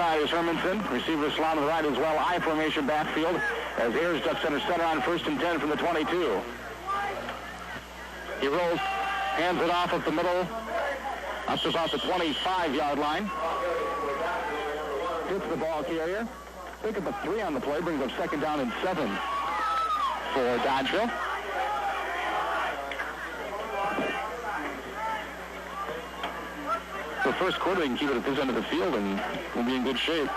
side is Hermanson. Receiver Slaughter to the right as well. I formation backfield as Ayers ducks center on 1st and 10 from the 22. He rolls, hands it off up the middle, up to about the 25-yard line. Hits the ball carrier. Pick up a 3 on the play, brings up 2nd down and 7 for Dodgeville. The first quarter, they can keep it at this end of the field and we'll be in good shape.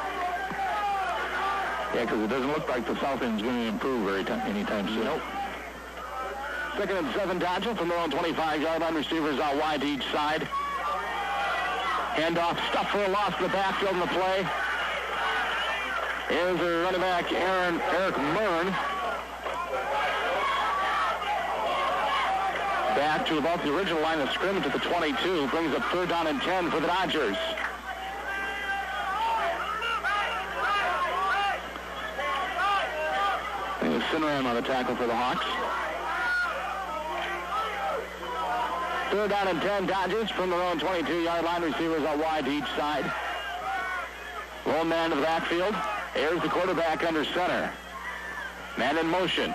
Yeah, because it doesn't look like the south end is going to improve anytime soon. Nope. 2nd and 7, Dodgeville from their own 25-yard line. Receivers out wide to each side. Handoff, stuff for a loss in the backfield in the play. Here's the running back, Eric Murn. Back to about the original line of scrimmage at the 22. Brings up 3rd down and 10 for the Dodgers. And Sinram on the tackle for the Hawks. 3rd down and 10, Dodgers from their own 22-yard line. Receivers out wide to each side. Lone man to the backfield. Here's the quarterback under center. Man in motion.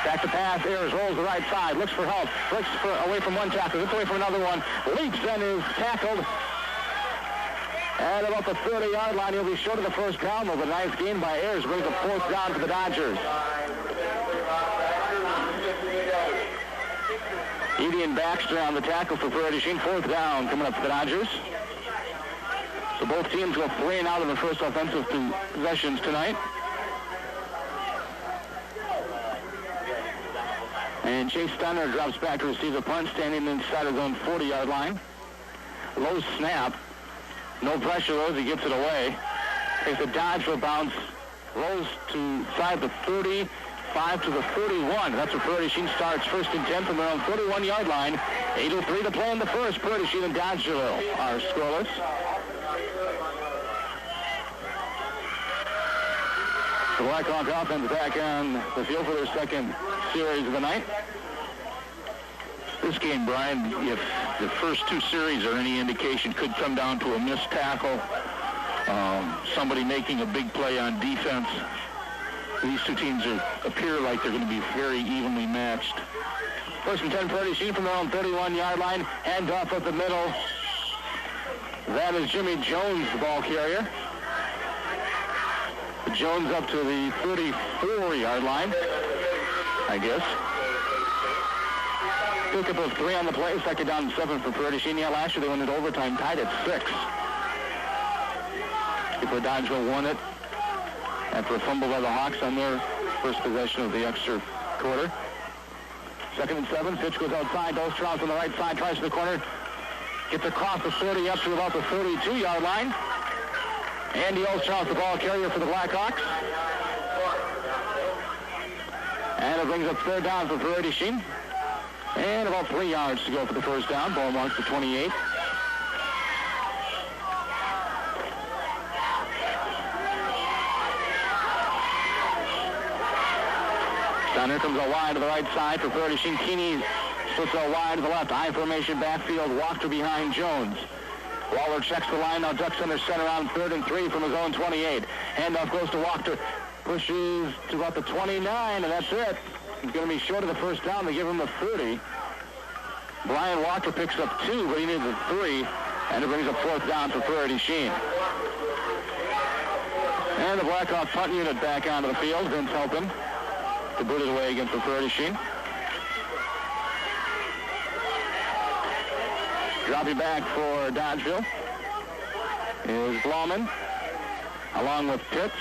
Back to pass. Ayers rolls the right side. Looks for help. Looks away from one tackle. Looks away from another one. Leaps and is tackled. At about the 30-yard line, he'll be short of the first down. But a nice gain by Ayers brings a 4th down for the Dodgers. Edie and Baxter on the tackle for Prairie. 4th down coming up for the Dodgers. So both teams go 3 and out in the first offensive possessions tonight. And Chase Steiner drops back to receive the punt, standing inside his own 40-yard line. Low snap. No pressure though as he gets it away. Takes a dodge for a bounce. Rolls to side the 35 to the 31. That's where Prairie starts 1st and 10 from their own 31-yard line. 8:03 to play in the first. Prairie and Dodgeville are scoreless. The Blackhawk offense back on the field for their 2nd series of the night. This game, Brian, if the first 2 series are any indication, could come down to a missed tackle, somebody making a big play on defense. These 2 teams appear like they're going to be very evenly matched. 1st and 10, Prairie from their own 31-yard line. Hand off at the middle. That is Jimmy Jones, the ball carrier. Jones up to the 34-yard line, I guess. Pickup of 3 on the play. 2nd down and 7 for Prairie. Yeah, last year they went into overtime, tied at 6. Before Dodgeville won it after a fumble by the Hawks on their first possession of the extra quarter. 2nd and 7. Pitch goes outside. Ostrow's on the right side. Tries to the corner. Gets across the 30 up to about the 32-yard line. Andy Ostrow's the ball carrier for the Blackhawks. And it brings up 3rd down for Prairie. And about 3 yards to go for the first down. Ball marks the 28. Steiner comes out wide to the right side for Prairie. Keeney splits out wide to the left. I formation backfield. Walker behind Jones. Waller checks the line now. Ducks under center on 3rd and 3 from his own 28. Handoff goes to Walker. Pushes to about the 29, and that's it. He's going to be short of the first down. They give him the 30. Brian Walker picks up 2, but he needs a 3, and it brings a 4th down for Prairie Sheen. And the Blackhawk punt unit back onto the field. Vince Helpin to boot it away against the Prairie Sheen. Dropping back for Dodgeville is Blauman, along with Pitts.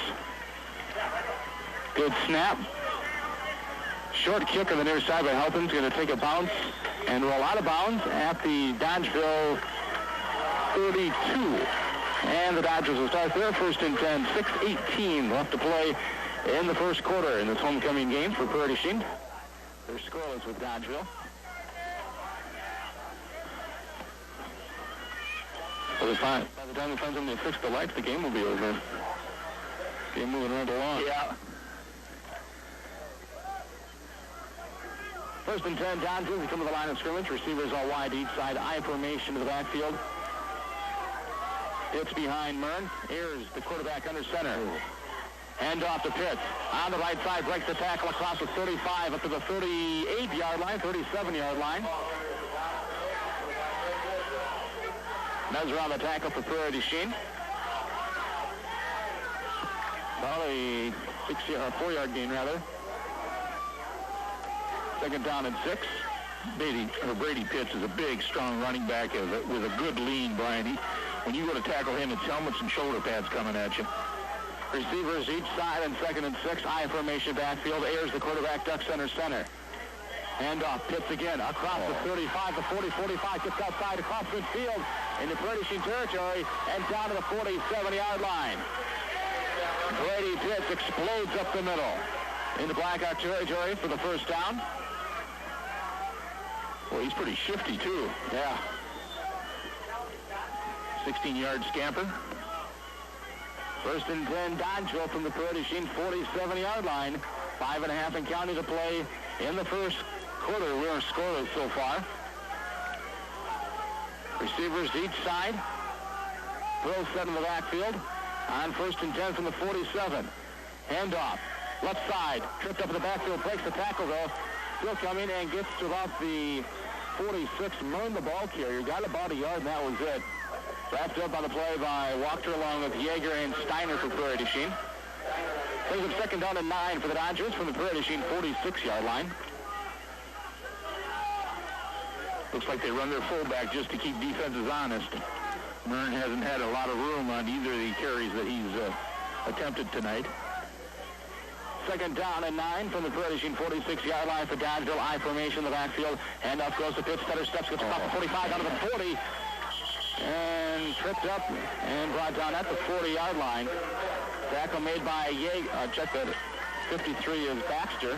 Good snap. Short kick on the near side by Helpin's going to take a bounce and roll out of bounds at the Dodgeville 32. And the Dodgers will start their 1st and 10, 6:18 left to play in the first quarter in this homecoming game for Prairie Sheen. They're scoreless with Dodgeville. By the time they find something to fix the lights, the game will be over. Game moving right along. Yeah. 1st and 10, Dodgeville. They come to the line of scrimmage. Receivers all wide each side. I formation to the backfield. Pitts behind Mern. Ayers, the quarterback, under center. Hand off to Pitts. On the right side, breaks the tackle across the 35 up to the 38-yard line, 37-yard line. Measure on the tackle for Prairie du Chien. About a 4-yard gain, rather. Second down and 6. Brady Pitts is a big, strong running back with a good lean, Brian. When you go to tackle him, it's helmets and shoulder pads coming at you. Receivers each side and 2nd and 6. I formation backfield. Ayers, the quarterback, ducks under center. Hand off. Pitts again. Across the 35, the 40, 45. Gets outside across midfield into Prairie du Chien territory and down to the 47-yard line. Brady Pitts explodes up the middle into Blackhawk territory for the first down. Well, he's pretty shifty, too. Yeah. 16-yard scamper. 1st and 10, Dodgeville from the Prairie du Chien 47-yard line. 5.5 and counting to play in the first quarter. We're scoreless so far. Receivers each side. Throw set in the backfield. On 1st and 10 from the 47. Handoff. Left side. Tripped up in the backfield. Breaks the tackle, though. Still coming and gets to about the 46. Murned the ball carrier. Got about a yard, and that was it. Wrapped up on the play by Walker along with Yeager and Steiner for Prairie du Chien. Plays up 2nd down and 9 for the Dodgers from the Prairie du Chien 46-yard line. Looks like they run their fullback just to keep defenses honest. Mern hasn't had a lot of room on either of the carries that he's attempted tonight. 2nd down and 9 from the Prairie du Chien 46-yard line for Dodgeville. I formation in the backfield. Handoff goes to Pitts. Stutter steps, gets about the 45 down to the 40. And tripped up and brought down at the 40-yard line. Tackle made by Yeager. Check that. 53 is Baxter.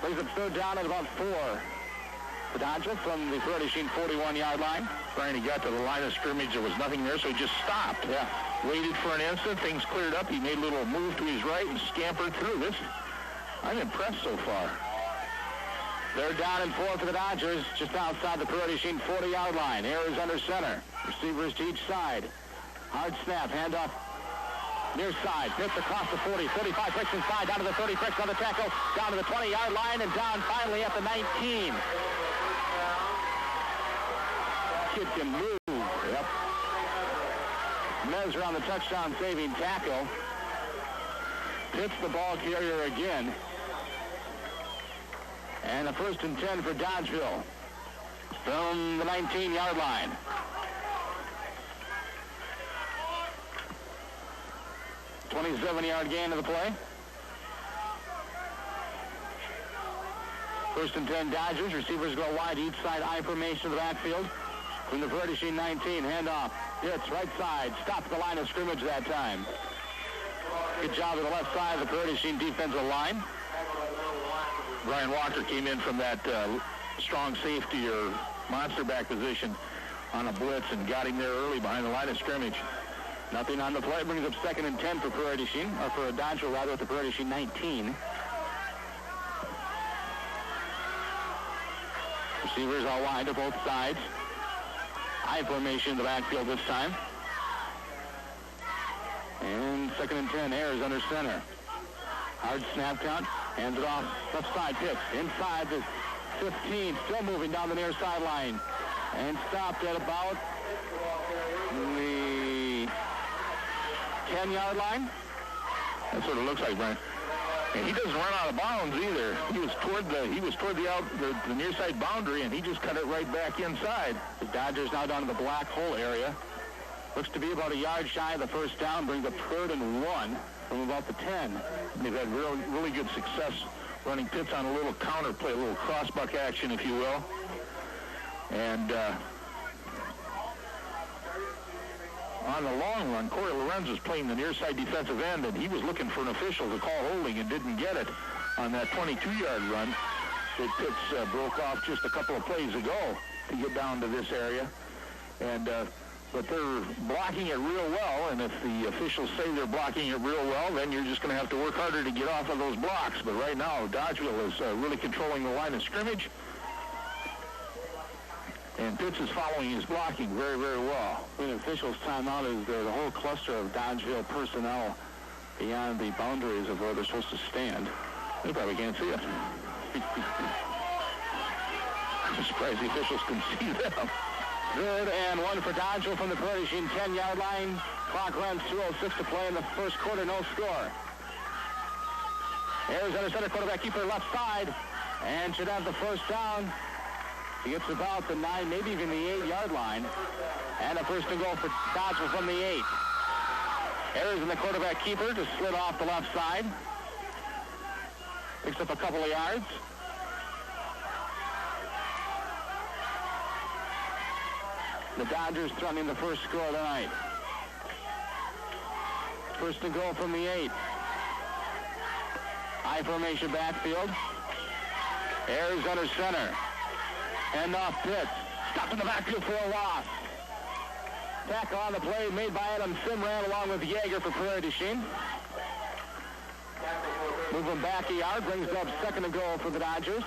Plays up 3rd down at about 4. For Dodgeville from the Prairie du Chien 41-yard line. Brian, he got to the line of scrimmage. There was nothing there, so he just stopped. Yeah. Waited for an instant. Things cleared up. He made a little move to his right and scampered through this. I'm impressed so far. 3rd down and 4 for the Dodgers, just outside the Prairie du Chien 40-yard line. Ayers under center. Receivers to each side. Hard snap, handoff near side. Pitts across the 40, 35, breaks inside, down to the 30, breaks on the tackle, down to the 20-yard line, and down finally at the 19. Kid can move. Yep. Measure on the touchdown-saving tackle. Pitts the ball carrier again. And a 1st and 10 for Dodgeville from the 19-yard line. A 27-yard gain of the play. 1st and 10 Dodgers. Receivers go wide each side. I formation of the backfield from the Prairie du Chien 19. Handoff. Pitts right side. Stops the line of scrimmage that time. Good job of the left side of the Prairie du Chien defensive line. Brian Walker came in from that strong safety or monster back position on a blitz and got him there early behind the line of scrimmage. Nothing on the play. Brings up 2nd and 10 for Prairie du Chien, or for Dodgeville rather, at the Prairie du Chien 19. Receivers all wide to both sides. I formation in the backfield this time. And 2nd and 10, Ayers under center. Hard snap count. Hands it off. Left side, Pitts. Inside the 15. Still moving down the near sideline. And stopped at about the 10-yard line. That's what it looks like, Brian. And he doesn't run out of bounds either. He was toward the near side boundary, and he just cut it right back inside. The Dodgers now down to the black hole area. Looks to be about a yard shy of the first down. Brings up 3rd and 1 from about the 10. They've had really good success running Pitts on a little counter play, a little crossbuck action, if you will. And on the long run, Corey Lorenz was playing the near side defensive end, and he was looking for an official to call holding and didn't get it on that 22-yard run that Pitts broke off just a couple of plays ago to get down to this area. And but they're blocking it real well, and if the officials say they're blocking it real well, then you're just going to have to work harder to get off of those blocks. But right now, Dodgeville is really controlling the line of scrimmage. And Pitts is following his blocking very, very well. When officials' timeout is there, the whole cluster of Dodgeville personnel beyond the boundaries of where they're supposed to stand. They probably can't see it. I'm surprised the officials can see them. 3rd and 1 for Dodgeville from the Prairie Chien 10-yard line. Clock runs 2:06 to play in the first quarter, no score. Ayers under center, quarterback keeper left side, and should have the first down. He gets about the 9, maybe even the 8-yard line. And a first and goal for Dodgeville from the 8. Ayers and the quarterback keeper just slid off the left side. Picks up a couple of yards. The Dodgers threatening the first score tonight. First and goal from the 8. High formation backfield. Ayers under center. And off Pitts. Stopped in the backfield for a loss. Tackle on the play made by Adam Simran along with Yeager for Prairie Chien. Moving back a yard, brings up second and goal for the Dodgers.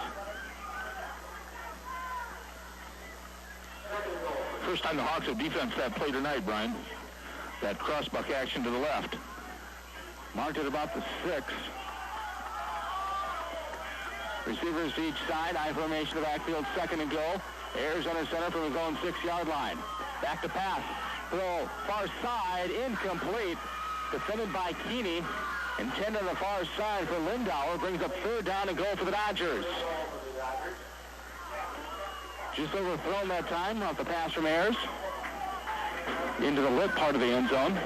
First time the Hawks have defense that play tonight, Brian. That crossbuck action to the left. Marked at about the 6. Receivers to each side. High formation of backfield, second and goal. Ayers under center from his own 6-yard line. Back to pass. Throw far side, incomplete. Defended by Keeney. Intended on the far side for Lindauer. Brings up 3rd down and goal for the Dodgers. Just overthrown that time off the pass from Ayers. Into the lit part of the end zone.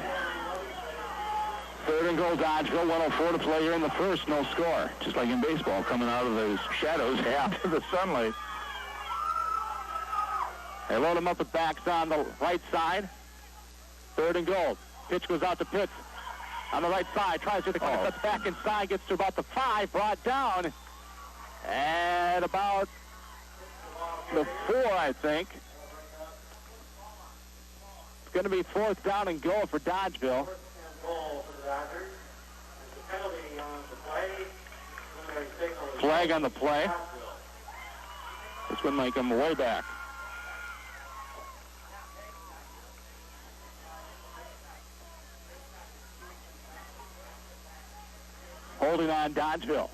3rd and goal, Dodgeville. 1:04 to play here in the first. No score. Just like in baseball, coming out of those shadows into the sunlight. They load him up with backs on the right side. 3rd and goal. Pitch goes out to Pitts on the right side. Tries to the corner, cuts back inside, gets to about the 5, brought down at about the 4, I think. It's going to be 4th down and goal for Dodgeville. Flag on the play. This would make him way back. Holding on Dodgeville.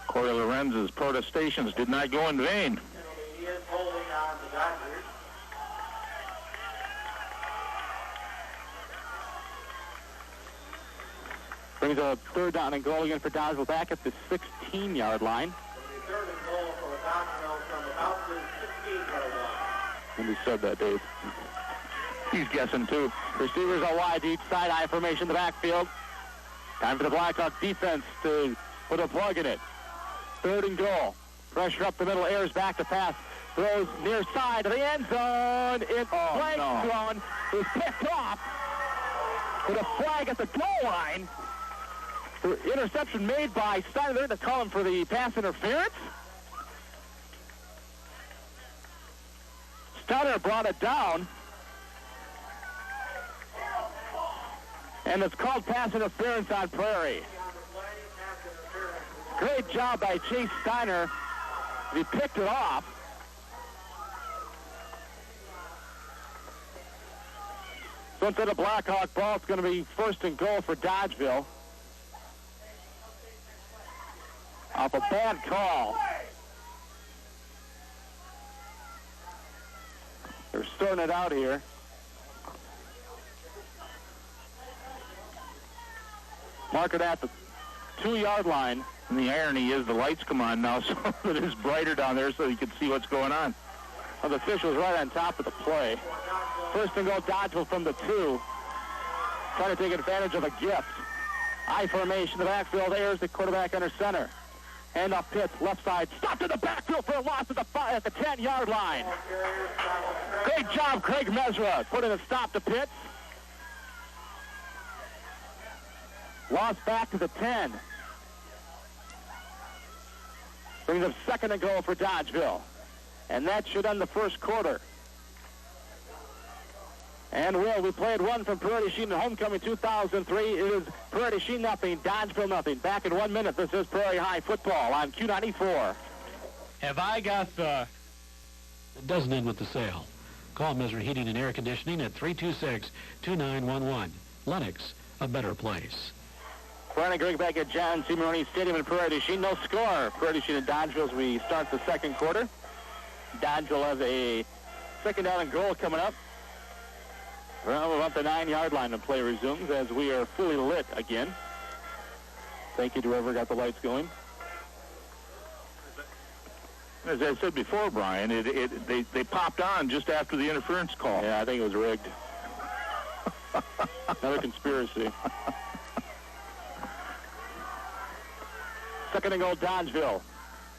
Corey Lorenz's protestations did not go in vain. He is holding on the Dodgers. Brings a 3rd down and goal again for Dodgeville back at the 16-yard line. 3rd and goal for Dodgeville from about the 16-yard line. And he said that, Dave. He's guessing, too. Receivers are wide to each side. High formation in the backfield. Time for the Blackhawk defense to put a plug in it. 3rd and goal. Pressure up the middle. Ayers back to pass. Throws near side to the end zone. It's flag thrown. It's picked off with a flag at the goal line. The interception made by Steiner. They're going to call him for the pass interference. Steiner brought it down. And it's called pass interference on Prairie. Great job by Chase Steiner. He picked it off. So instead of Blackhawk ball, it's going to be 1st and goal for Dodgeville. Off a bad call. They're sorting it out here. Mark it at the 2-yard line. And the irony is the lights come on now, so it is brighter down there so you can see what's going on. Well, the official's right on top of the play. 1st and goal, Dodgeville from the 2. Trying to take advantage of a gift. I formation, the backfield. Ayers, the quarterback under center. Hand off Pitts, left side. Stopped in the backfield for a loss at the 10-yard line. Great job, Craig Mesra, putting a stop to Pitts. Lost back to the 10. Brings up 2nd and goal for Dodgeville. And that should end the first quarter. And we played one from Prairie Chien in homecoming 2003. It is Prairie Chien nothing, Dodgeville nothing. Back in 1 minute, this is Prairie High football on Q94. Have I got the... It doesn't end with the sale. Call Messer Heating and Air Conditioning at 326-2911. Lennox, a better place. Prairie going back at John C. Maroney Stadium in Prairie du Chien. No score. Prairie du Chien and Dodgeville as we start the second quarter. Dodgeville has a second down and goal coming up. Well, we're about the 9-yard line and play resumes as we are fully lit again. Thank you to whoever got the lights going. As I said before, Brian, they popped on just after the interference call. Yeah, I think it was rigged. Another conspiracy. Second and goal, Dodgeville.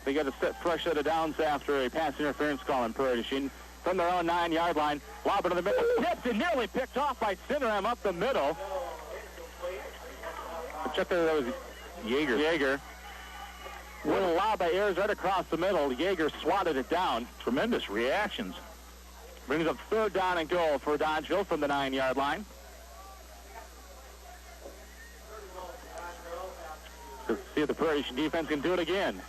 They get a fresh set of downs after a pass interference call in Prairie du Chien. From their own 9-yard line, lob it in the middle. Tipped and nearly picked off by Cinderham up the middle. Check that was Yeager. Little lob by Ayers right across the middle. Yeager swatted it down. Tremendous reactions. Brings up third down and goal for Dodgeville from the 9-yard line. Let's see if the Prairie defense can do it again.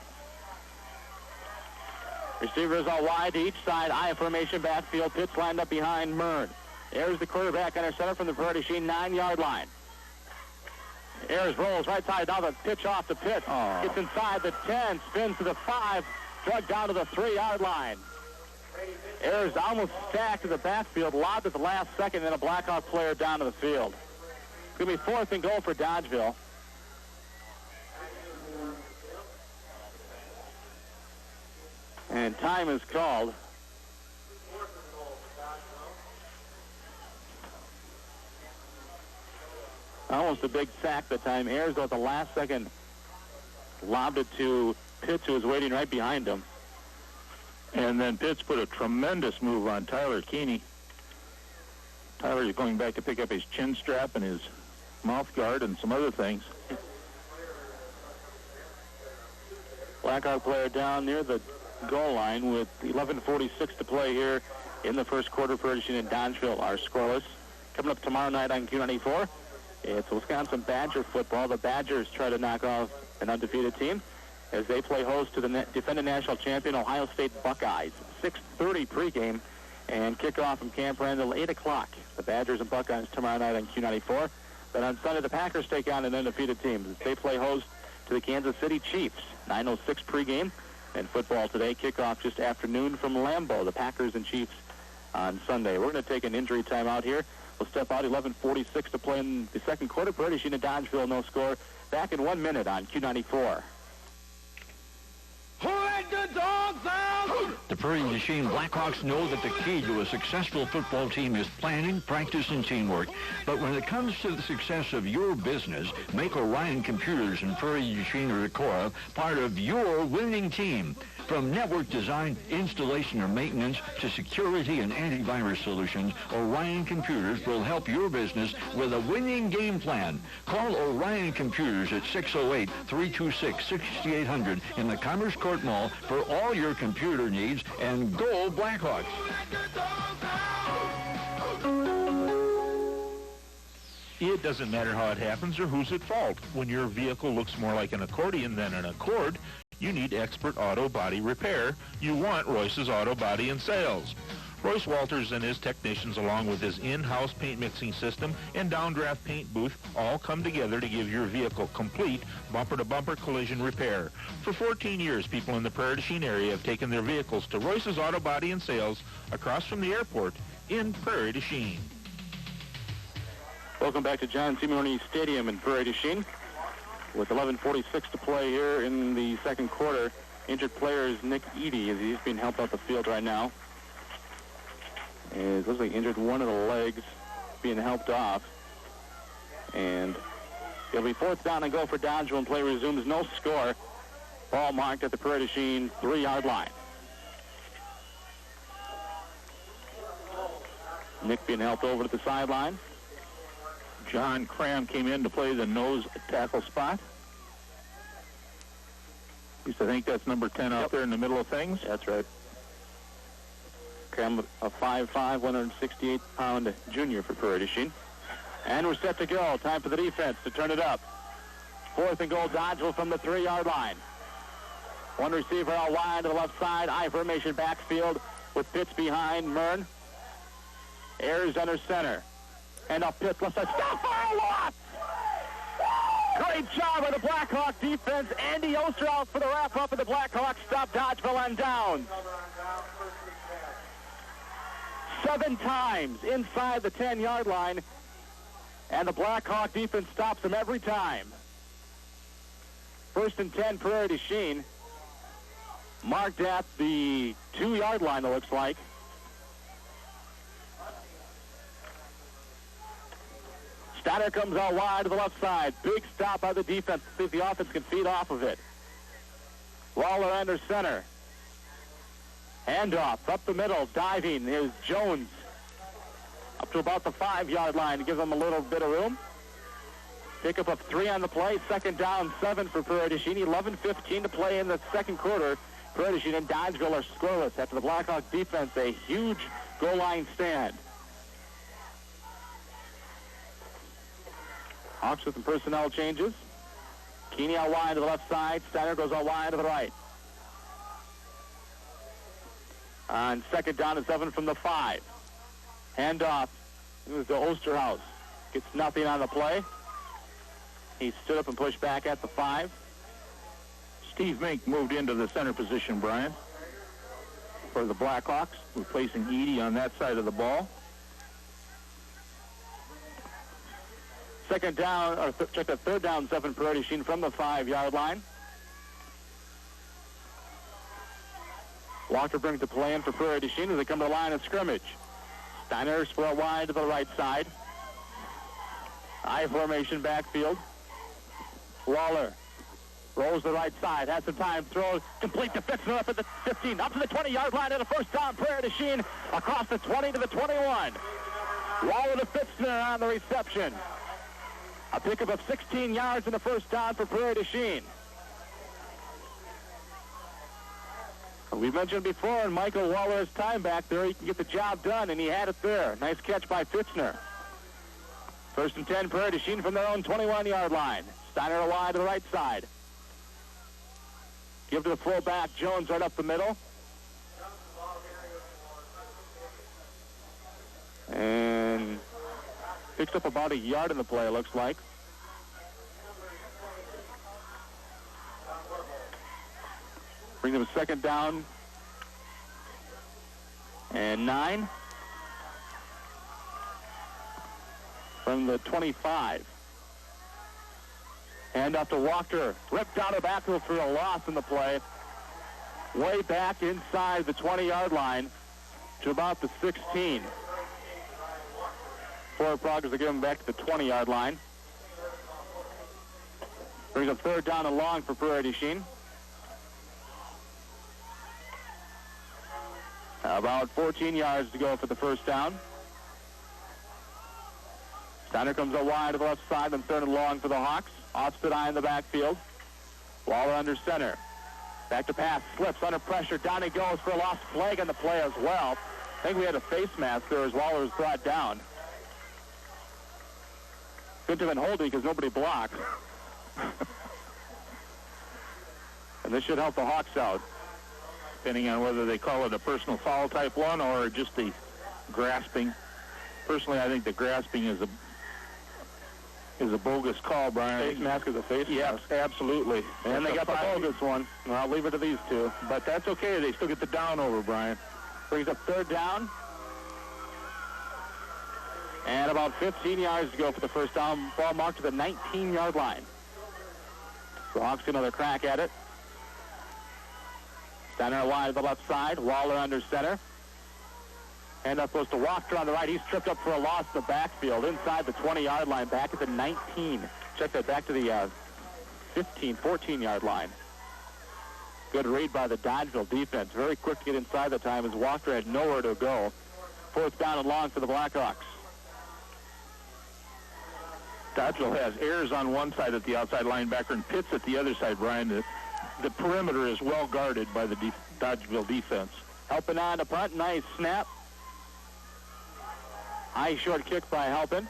Receivers all wide to each side. I formation backfield. Pitts lined up behind Mern. Ayers the quarterback under center from the Prairie 9-yard line. Ayers rolls right side. Now the pitch off to Pitts. Gets inside the 10. Spins to the 5. Drug down to the 3-yard line. Ayers almost stacked to the backfield. Lobbed at the last second. Then a Blackhawk player down to the field. It's going to be fourth and goal for Dodgeville. And time is called. Almost a big sack that time. Ayers, though, at the last second, lobbed it to Pitts, who was waiting right behind him. And then Pitts put a tremendous move on Tyler Keeney. Tyler is going back to pick up his chin strap and his mouth guard and some other things. Blackhawk player down near the goal line with 11:46 to play here in the first quarter. Prairie and Dodgeville are scoreless. Coming up tomorrow night on Q94, it's Wisconsin Badger football. The Badgers try to knock off an undefeated team as they play host to the defending national champion Ohio State Buckeyes. 6:30 pregame and kickoff from Camp Randall 8 o'clock. The Badgers and Buckeyes tomorrow night on Q94. Then on Sunday, the Packers take on an undefeated team as they play host to the Kansas City Chiefs. 9:06 pregame. And football today, kickoff just afternoon from Lambeau, the Packers and Chiefs on Sunday. We're going to take an injury timeout here. We'll step out 11:46 to play in the second quarter. Prairie and Dodgeville, no score. Back in 1 minute on Q94. Who let the dogs out? The Prairie du Chien Blackhawks know that the key to a successful football team is planning, practice, and teamwork. But when it comes to the success of your business, make Orion Computers and Prairie du Chien or Decorah part of your winning team. From network design, installation, or maintenance to security and antivirus solutions, Orion Computers will help your business with a winning game plan. Call Orion Computers at 608-326-6800 in the Commerce Court Mall for all your computer needs, and go Blackhawks! It doesn't matter how it happens or who's at fault. When your vehicle looks more like an accordion than an Accord, you need expert auto body repair. You want Royce's Auto Body and Sales. Royce Walters and his technicians, along with his in-house paint mixing system and downdraft paint booth, all come together to give your vehicle complete bumper-to-bumper collision repair. For 14 years, people in the Prairie du Chien area have taken their vehicles to Royce's Auto Body and Sales across from the airport in Prairie du Chien. Welcome back to John C. Maroney Stadium in Prairie du Chien. With 11:46 to play here in the second quarter, injured player is Nick Eady as he's being helped off the field right now. It looks like injured one of the legs, being helped off. And it'll be fourth down and go for Dodgeville, and play resumes. No score. Ball marked at the Prairie du Chien 3-yard line. Nick being helped over to the sideline. John Cram came in to play the nose tackle spot. Used to think that's number 10 out there in the middle of things. That's right. Cram, a 5'5", 168-pound junior for Prairie du Chien. And we're set to go. Time for the defense to turn it up. Fourth and goal, Dodgeville from the 3-yard line. One receiver out wide to the left side. I formation backfield with Pitts behind. Mern. Ayers under center. And up Pitts left side. Stop for a loss! Great job of the Blackhawk defense. Andy Osterhouse for the wrap-up of the Blackhawks. Stop Dodgeville on down. 7 times inside the 10-yard line. And the Blackhawk defense stops them every time. 1st and 10, Prairie to Chien. Marked at the 2-yard line, it looks like. Steiner comes out wide to the left side. Big stop by the defense. See if the offense can feed off of it. Waller under center. Handoff up the middle. Diving is Jones. Up to about the 5-yard line to give them a little bit of room. Pickup of 3 on the play. 2nd down, 7 for Prairie du Chien. 11:15 to play in the second quarter. Prairie du Chien and Dodgeville are scoreless after the Blackhawk defense a huge goal line stand. Hawks with some personnel changes. Keeney out wide to the left side. Steiner goes out wide to the right. On 2nd down and 7 from the 5. Handoff. It was to Osterhouse. Gets nothing on the play. He stood up and pushed back at the 5. Steve Mink moved into the center position, Brian, for the Blackhawks, replacing Edie on that side of the ball. 2nd down, or check that 3rd down, 7 Prairie du Chien from the 5-yard line. Walker brings the play in for Prairie du Chien as they come to the line of scrimmage. Steiner spread wide to the right side. I formation backfield. Waller rolls the right side, has some time, throws, complete to Fitzner up at the 15, up to the 20-yard line, and a 1st down, Prairie du Chien across the 20 to the 21. Waller to Fitzner on the reception. A pickup of 16 yards in the 1st down for Prairie du Chien. We mentioned before, in Michael Waller's time back there, he can get the job done, and he had it there. Nice catch by Fitzner. 1st and 10, Prairie du Chien from their own 21-yard line. Steiner wide to the right side. Give to the fullback, Jones right up the middle. And picks up about a yard in the play, it looks like. Bring them 2nd down and 9 from the 25. Hand off to Walker. Ripped out of backfield for a loss in the play. Way back inside the 20-yard line to about the 16. Forward progress to give him back to the 20-yard line. Brings a 3rd down and long for Prairie du Chien. About 14 yards to go for the 1st down. Steiner comes out wide to the left side and 3rd and long for the Hawks. Offset eye in the backfield. Waller under center. Back to pass. Slips under pressure. Down he goes for a lost flag on the play as well. I think we had a face mask there as Waller was brought down. Couldn't have been holding because nobody blocked. And this should help the Hawks out. Depending on whether they call it a personal foul type one or just the grasping. Personally, I think the grasping is a bogus call, Brian. Face mask is a face mask. Yes, absolutely. And they got the bogus one. Well, I'll leave it to these two. But that's okay. They still get the down over, Brian. Brings up 3rd down. And about 15 yards to go for the 1st down. Ball marked to the 19-yard line. So Hawks get another crack at it. Steiner wide to the left side. Waller under center. And up goes to Walker on the right. He's tripped up for a loss in the backfield. Inside the 20-yard line. Back at the 19. Check that back to the 15, 14-yard line. Good read by the Dodgeville defense. Very quick to get inside the time as Walker had nowhere to go. 4th down and long for the Blackhawks. Dodgeville has Ayers on one side at the outside linebacker and Pitts at the other side, Brian. The perimeter is well guarded by the Dodgeville defense. Helping on the punt. Nice snap. High short kick by Halpin.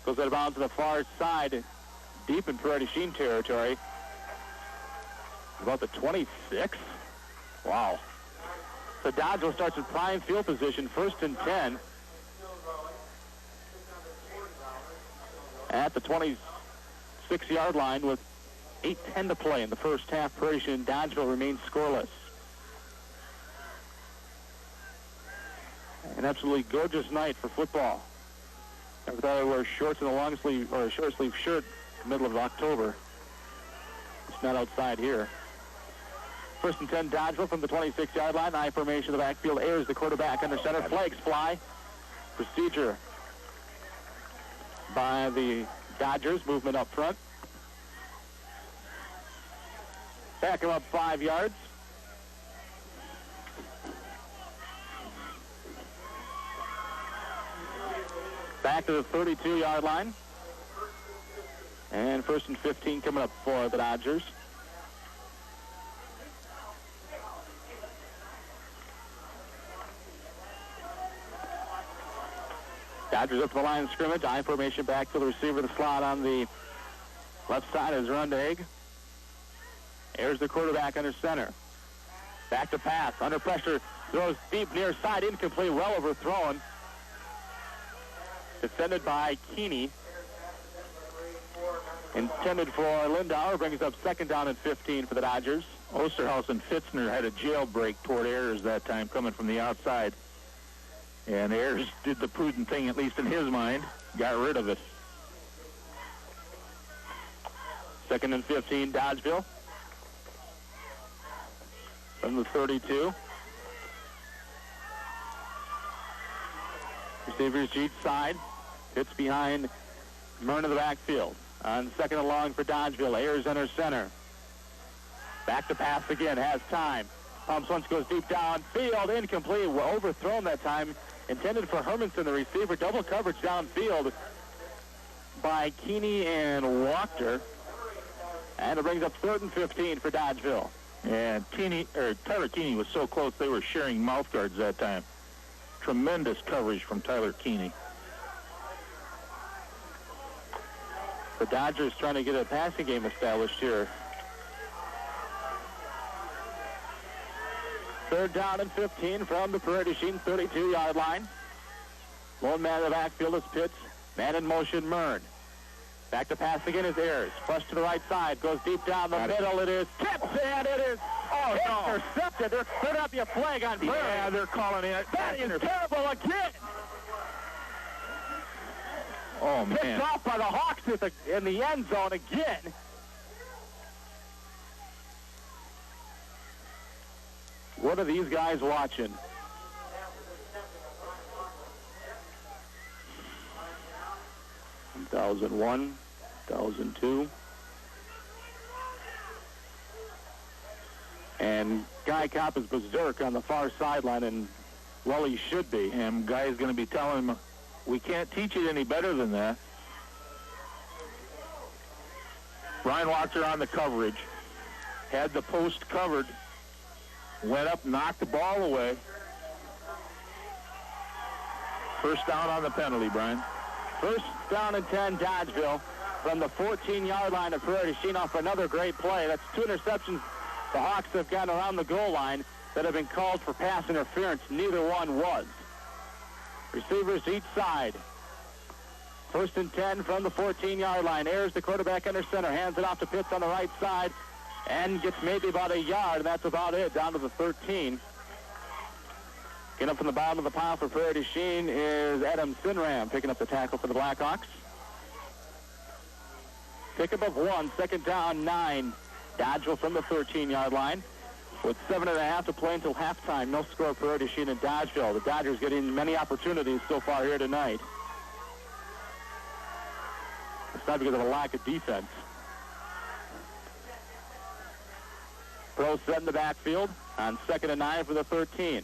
Goes out of bounds to the far side, deep in Prairie du Chien territory. About the 26. Wow. So Dodgeville starts in prime field position, 1st and 10. At the 26-yard line with 8:10 to play in the first half. Prairie and Dodgeville remains scoreless. An absolutely gorgeous night for football. Never thought I'd wear shorts and a long sleeve or a short sleeve shirt in the middle of October. It's not outside here. 1st and 10, Dodgeville from the 26-yard line. I formation of the backfield. Ayers, the quarterback, under center. Flags fly. Procedure by the Dodgers. Movement up front. Back him up 5 yards. Back to the 32-yard line. And 1st and 15 coming up for the Dodgers. Dodgers up to the line of scrimmage. I formation back to the receiver. The slot on the left side is Rundig. Here's the quarterback under center. Back to pass. Under pressure. Throws deep near side. Incomplete. Well overthrown. Defended by Keeney. Intended for Lindauer. Brings up 2nd down and 15 for the Dodgers. Osterhaus and Fitzner had a jailbreak toward Ayers that time, coming from the outside. And Ayers did the prudent thing, at least in his mind. Got rid of it. 2nd and 15, Dodgeville. From the 32. Receivers each side. Hits behind Mern in the backfield. On 2nd and long for Dodgeville. Ayers under center. Back to pass again. Has time. Pumps once, goes deep downfield. Incomplete. Overthrown that time. Intended for Hermanson, the receiver. Double coverage downfield by Keeney and Wachter. And it brings up 3rd and 15 for Dodgeville. And Tyler Keeney was so close they were sharing mouth guards that time. Tremendous coverage from Tyler Keeney. The Dodgers trying to get a passing game established here. 3rd down and 15 from the Prairie 32-yard line. Lone man in the backfield is Pitts. Man in motion, Mern. Back to pass again is Ayers. Flush to the right side. Goes deep down the middle. It is tipped, and it is intercepted. There could not be a flag on Prairie. Yeah, they're calling it. That is terrible again. Oh, man. Picked off by the Hawks in the end zone again. What are these guys watching? (2001, 2002). And Guy Kopp is berserk on the far sideline, and well, he should be. And Guy's going to be telling him, we can't teach it any better than that. Brian Wachter on the coverage. Had the post covered. Went up, knocked the ball away. 1st down on the penalty, Brian. 1st down and 10, Dodgeville. From the 14-yard line of Prairie. Chien off another great play. That's 2 interceptions the Hawks have gotten around the goal line that have been called for pass interference. Neither one was. Receivers each side. 1st and 10 from the 14-yard line. Ayers, the quarterback under center. Hands it off to Pitts on the right side. And gets maybe about a yard, and that's about it, down to the 13. Getting up from the bottom of the pile for Prairie Chien is Adam Sinram, picking up the tackle for the Blackhawks. Pickup of 1, 2nd down, 9. Dodgeville from the 13-yard line. With 7.5 to play until halftime. No score for Prairie Chien and Dodgeville. The Dodgers getting many opportunities so far here tonight. It's not because of a lack of defense. Throw set in the backfield on 2nd and 9 for the 13.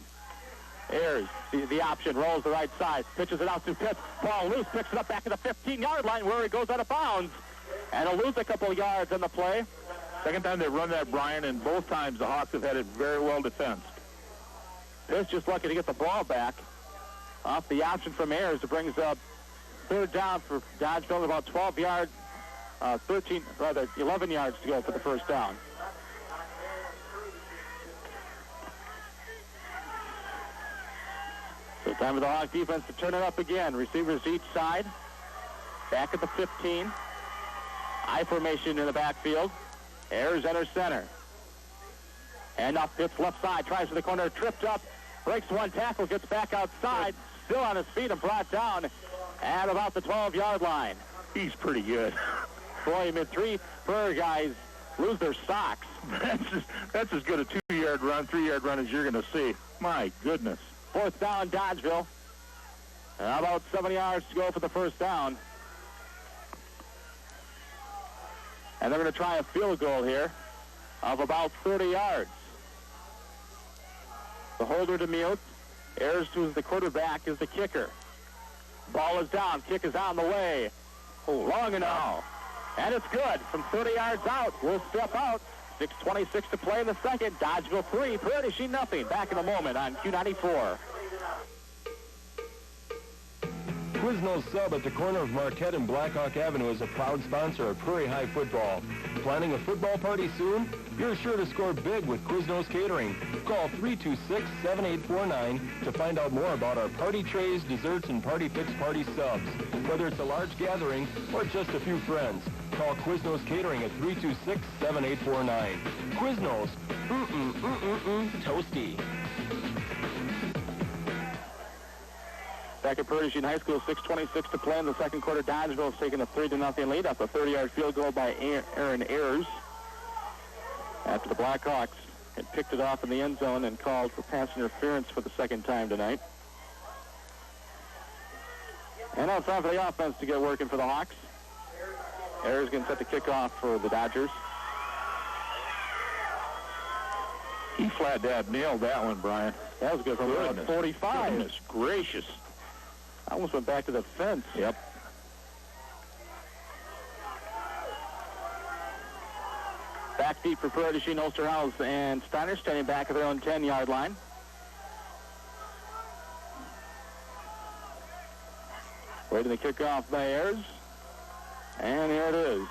Ayers, the option, rolls the right side, pitches it out to Pitts. Ball loose, picks it up back at the 15-yard line where it goes out of bounds. And it'll lose a couple of yards on the play. 2nd time they run that, Brian, and both times the Hawks have had it very well defensed. Pitts just lucky to get the ball back off the option from Ayers. It brings up 3rd down for Dodgeville, about 12 yards, 11 yards to go for the 1st down. Time for the Hawk defense to turn it up again. Receivers each side. Back at the 15. I formation in the backfield. Ayers enters center. And off pitch left side. Tries to the corner. Tripped up. Breaks one tackle. Gets back outside. Still on his feet and brought down at about the 12-yard line. He's pretty good. Boy, mid-3 Prairie guys lose their socks. That's as good a 2-yard run, 3-yard run as you're going to see. My goodness. 4th down, Dodgeville. About 7 yards to go for the first down. And they're going to try a field goal here of about 30 yards. The holder to Mute. Ayers, who's the quarterback, is the kicker. Ball is down. Kick is on the way. Long enough. And it's good. From 30 yards out, we'll step out. 6:26 to play in the second. Dodgeville 3, Prairie Chien nothing. Back in a moment on Q94. Quiznos Sub at the corner of Marquette and Blackhawk Avenue is a proud sponsor of Prairie High football. Planning a football party soon? You're sure to score big with Quiznos Catering. Call 326-7849 to find out more about our party trays, desserts, and party fix party subs. Whether it's a large gathering or just a few friends, call Quiznos Catering at 326-7849. Quiznos, toasty. Back at Prairie Chien High School, 6:26 to play in the second quarter. Dodgeville has taken a 3-0 lead off a 30-yard field goal by Aaron Ayers. After the Blackhawks had picked it off in the end zone and called for pass interference for the second time tonight. And now it's time for the offense to get working for the Hawks. Ayers going to set the kickoff for the Dodgers. He flat dad nailed that one, Brian. That was good from about 45. Goodness gracious. I almost went back to the fence. Yep. Back deep for Prairie Chien, Osterhaus and Steiner standing back at their own 10-yard line. Waiting the kickoff by Ayers. And here it is.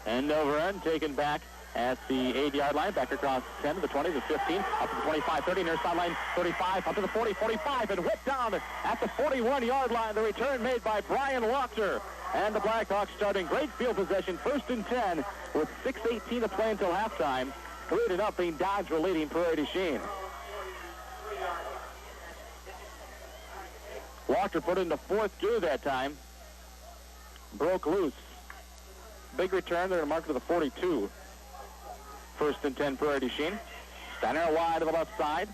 End over end, taken back at the 8-yard line, back across 10 to the 20, the 15, up to the 25, 30, near sideline 35, up to the 40, 45, and whipped down at the 41-yard line. The return made by Brian Wachter. And the Blackhawks starting great field possession, 1st and 10, with 6:18 to play until halftime. 3-0 Dodgeville leading Prairie Chien. Wachter put into 4th gear that time. Broke loose. Big return. They're going to mark to the 42. 1st and 10, Prairie Chien. Steiner wide to the left side.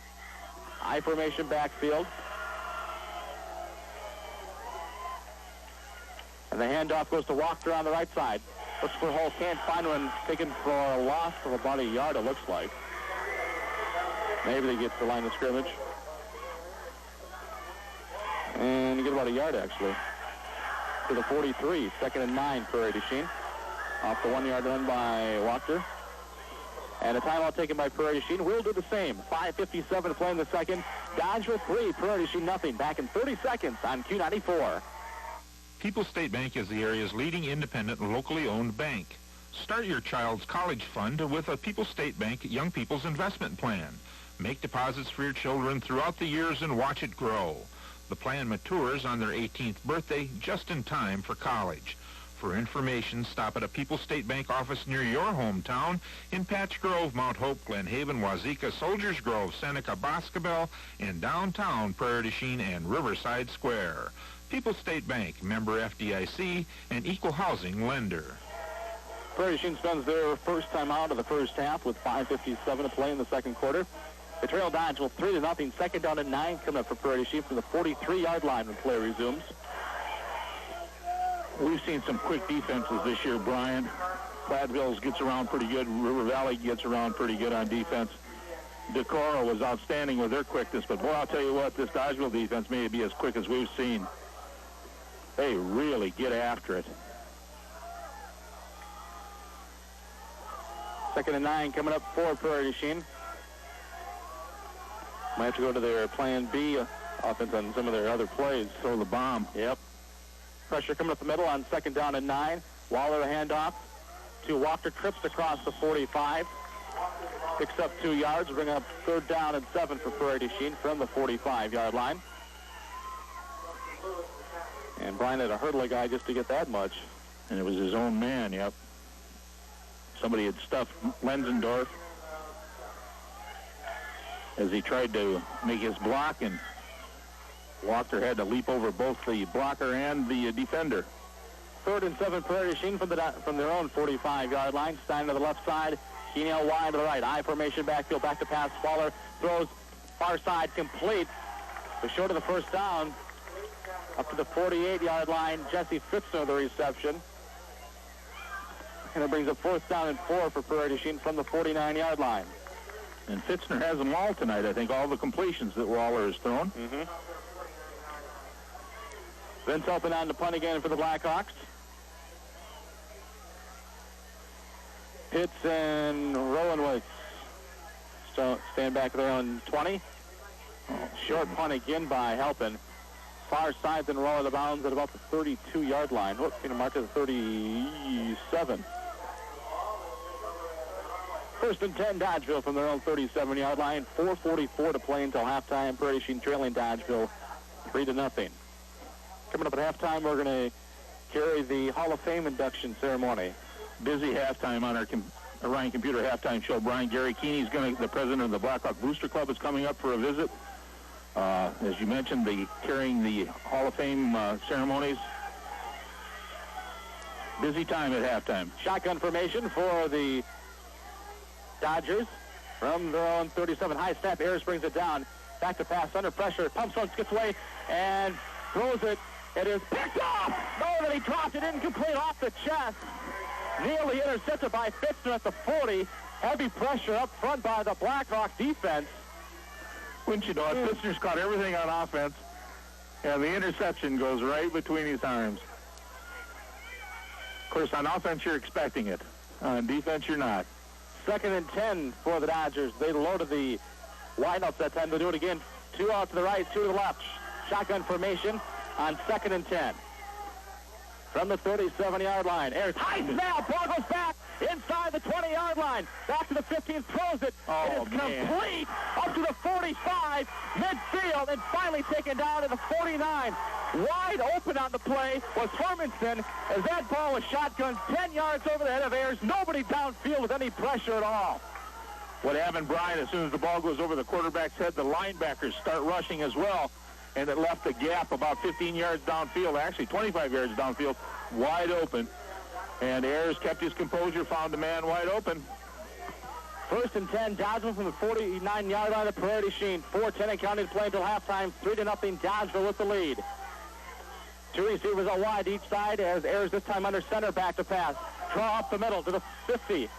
I formation backfield. And the handoff goes to Wachter on the right side. Looks for Hull, can't find one. Taken for a loss of about a yard, it looks like. Maybe they get to the line of scrimmage. And get about a yard, actually. To the 43, 2nd and 9, Prairie Chien. Off the 1-yard run by Wachter. And a timeout taken by Prairie Chien. We'll do the same. 5:57 to play in the second. Dodgeville 3, Prairie Chien nothing. Back in 30 seconds on Q94. People's State Bank is the area's leading independent and locally owned bank. Start your child's college fund with a People's State Bank Young People's Investment Plan. Make deposits for your children throughout the years and watch it grow. The plan matures on their 18th birthday, just in time for college. For information, stop at a People's State Bank office near your hometown in Patch Grove, Mount Hope, Glen Haven, Wazeeka, Soldiers Grove, Seneca, Boscobel, and downtown Prairie Chien and Riverside Square. People's State Bank, member FDIC, and equal housing lender. Prairie Chien spends their first time out of the first half with 5:57 to play in the second quarter. The trail Dodgeville 3-0, 2nd down and 9 coming up for Prairie Chien from the 43-yard line when play resumes. We've seen some quick defenses this year, Brian. Platteville gets around pretty good. River Valley gets around pretty good on defense. Decorah was outstanding with their quickness, but boy, I'll tell you what, this Dodgeville defense may be as quick as we've seen. They really get after it. 2nd and 9 coming up for Prairie Chien. Might have to go to their plan B offense on some of their other plays. Throw the bomb. Yep. Pressure coming up the middle on 2nd down and 9. Waller a handoff to Wachter, trips across the 45. Picks up 2 yards, bring up 3rd down and 7 for Prairie du Chien from the 45-yard line. And Brian had to hurdle a guy just to get that much. And it was his own man, yep. Somebody had stuffed Lenzendorf as he tried to make his block, and Walker had to leap over both the blocker and the defender. 3rd and 7, Prairie du Chien from their own 45-yard line. Stein to the left side. Chien wide to the right. I formation backfield, back to pass. Waller throws far side, complete. But short of the first down. Up to the 48-yard line. Jesse Fitzner the reception. And it brings up 4th down and 4 for Prairie du Chien from the 49-yard line. And Fitzner has them all tonight, I think, all the completions that Waller has thrown. Mm-hmm. Vince open on the punt again for the Blackhawks. Pitts and Rowanwitz stand back at their own 20. Short punt again by Halpin. Far side then roll out of bounds at about the 32-yard line. Whoops, marked at the 37. 1st and 10, Dodgeville from their own 37-yard line. 4:44 to play until halftime. Prairie du Chien trailing Dodgeville 3-0. Coming up at halftime, we're going to carry the Hall of Fame induction ceremony. Busy halftime on our Orion Computer halftime show. Brian Gary Keeney, the president of the Blackhawk Booster Club, is coming up for a visit. As you mentioned, carrying the Hall of Fame ceremonies. Busy time at halftime. Shotgun formation for the Dodgers from their own 37. High snap. Ayers brings it down. Back to pass under pressure. Pumps one, gets away, and throws it. It is picked off. No, that he dropped it incomplete off the chest. Nearly intercepted by Fitzner at the 40. Heavy pressure up front by the Blackhawk defense. Wouldn't you know it? Fitzner's caught everything on offense, and the interception goes right between his arms. Of course, on offense, you're expecting it. On defense, you're not. 2nd and 10 for the Dodgers. They loaded the wideouts that time. They'll do it again. 2 out to the right, 2 to the left. Shotgun formation on 2nd and 10. From the 37-yard line. Ayers, high snap, ball goes back inside the 20-yard line. Back to the 15, throws it. It is complete up to the 45, midfield, and finally taken down to the 49. Wide open on the play was Hermanson as that ball was shotgun 10 yards over the head of Ayers. Nobody downfield with any pressure at all. What happened, Brian, as soon as the ball goes over the quarterback's head, the linebackers start rushing as well. And it left a gap about 15 yards downfield, actually 25 yards downfield, wide open. And Ayers kept his composure, found the man wide open. 1st and 10, Dodgeville from the 49-yard line of Prairie du Chien. 4:10 and counting to play until halftime. 3-0, Dodgeville with the lead. 2 receivers out wide each side as Ayers this time under center, back to pass. Draw up the middle to the 50.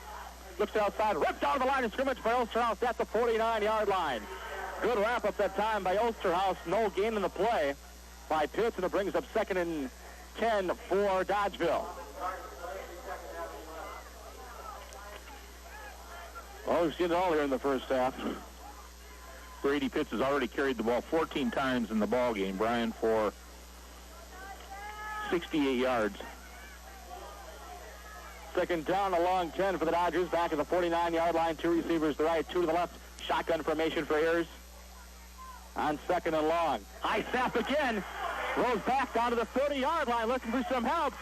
Looks outside, ripped out of the line of scrimmage by Osterhaus at the 49-yard line. Good wrap-up that time by Osterhaus. No gain in the play by Pitts, and it brings up 2nd and 10 for Dodgeville. Well, we've seen it all here in the first half. Brady Pitts has already carried the ball 14 times in the ball game, Brian, for 68 yards. 2nd down, a long 10 for the Dodgers. Back at the 49-yard line. 2 receivers to the right, 2 to the left. Shotgun formation for Ayers. On 2nd and long. High snap again. Rolls back down to the 30-yard line, looking for some help.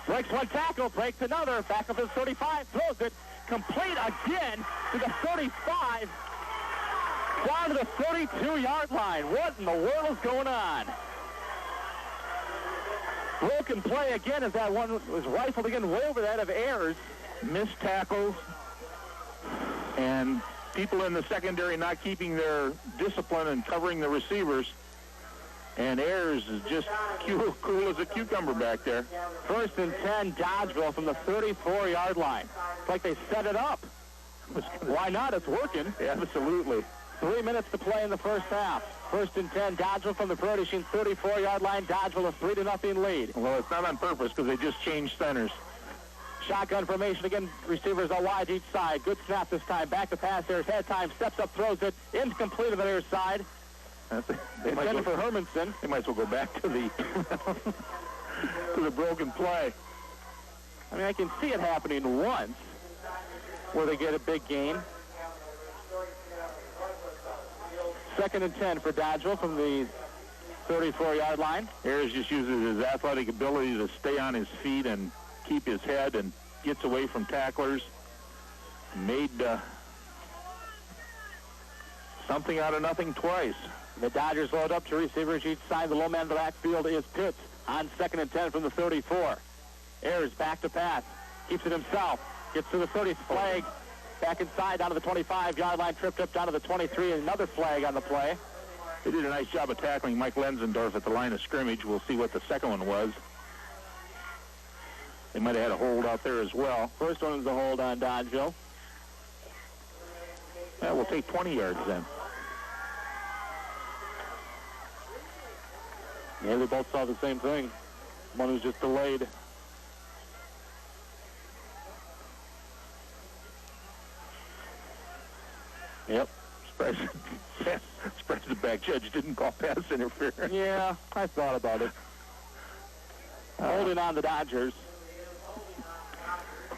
Breaks one tackle, breaks another. Back up his 35, throws it. Complete again to the 35. Down to the 32-yard line. What in the world is going on? Broken play again as that one was rifled again way over the head of Ayers. Missed tackles and people in the secondary not keeping their discipline and covering the receivers. And Ayers is just cool as a cucumber back there. 1st and 10, Dodgeville from the 34-yard line. It's like they set it up. Why not? It's working. Absolutely. 3 minutes to play in the first half. 1st and 10, Dodgeville from the Prairie du Chien 34-yard line. Dodgeville a 3-0 lead. Well, it's not on purpose because they just changed centers. Shotgun formation again. Receivers are wide each side. Good snap this time. Back to pass. Ayers head time. Steps up, throws it. Incomplete on the near side. Intended for Hermanson. They might as well go back to the to the broken play. I mean, I can see it happening once where they get a big gain. 2nd and 10 for Dodgeville from the 34-yard line. Ayers just uses his athletic ability to stay on his feet and keep his head and gets away from tacklers. Made something out of nothing twice. The Dodgers load up to receivers each side. The low man of the backfield is Pitts on 2nd and 10 from the 34. Ayers back to pass. Keeps it himself. Gets to the 30 flag. Back inside down to the 25-yard line. Tripped up down to the 23. Another flag on the play. They did a nice job of tackling Mike Lenzendorf at the line of scrimmage. We'll see what the second one was. They might have had a hold out there as well. First one was a hold on Dodgeville. Yeah, we'll take 20 yards then. Yeah, they both saw the same thing. One was just delayed. Yep. Surprised the back judge didn't call pass interference. Yeah, I thought about it. Holding on the Dodgers.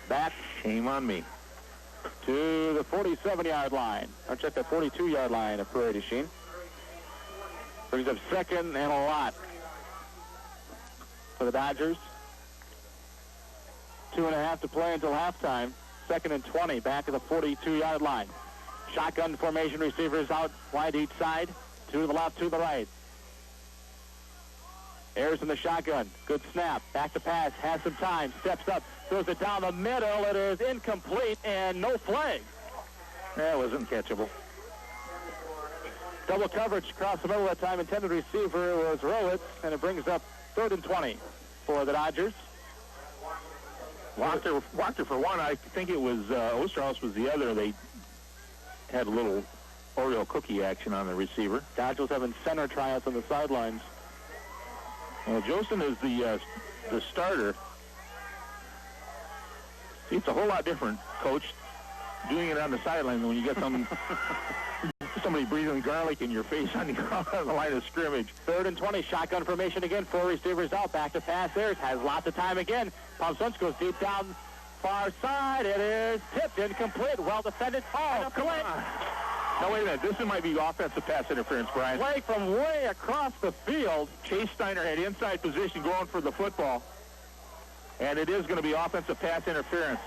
Back. Shame on me. To the 47-yard line. I'll check the 42-yard line of Prairie Chien. Brings up 2nd and a lot for the Dodgers. 2.5 to play until halftime. 2nd and 20, back at the 42-yard line. Shotgun formation, receivers out wide each side. 2 to the left, 2 to the right. Ayers in the shotgun. Good snap. Back to pass. Has some time. Steps up. Throws it down the middle. It is incomplete and no flag. That wasn't catchable. Double coverage across the middle of that time. Intended receiver was Rowitz, and it brings up 3rd and 20 for the Dodgers. Wachter for one. I think it was Osterhaus was the other. They had a little Oreo cookie action on the receiver. Dodgers having center tryouts on the sidelines. Well, Joseph is the starter. See, it's a whole lot different, Coach, doing it on the sideline than when you get somebody breathing garlic in your face on the line of scrimmage. 3rd and 20, shotgun formation again. 4 receivers out. Back to pass. Ayers has lots of time again. Palmsunz goes deep down far side. It is tipped, incomplete. Well defended. Oh, come on. Now, wait a minute. This might be offensive pass interference, Brian. Play from way across the field. Chase Steiner had inside position going for the football. And it is going to be offensive pass interference.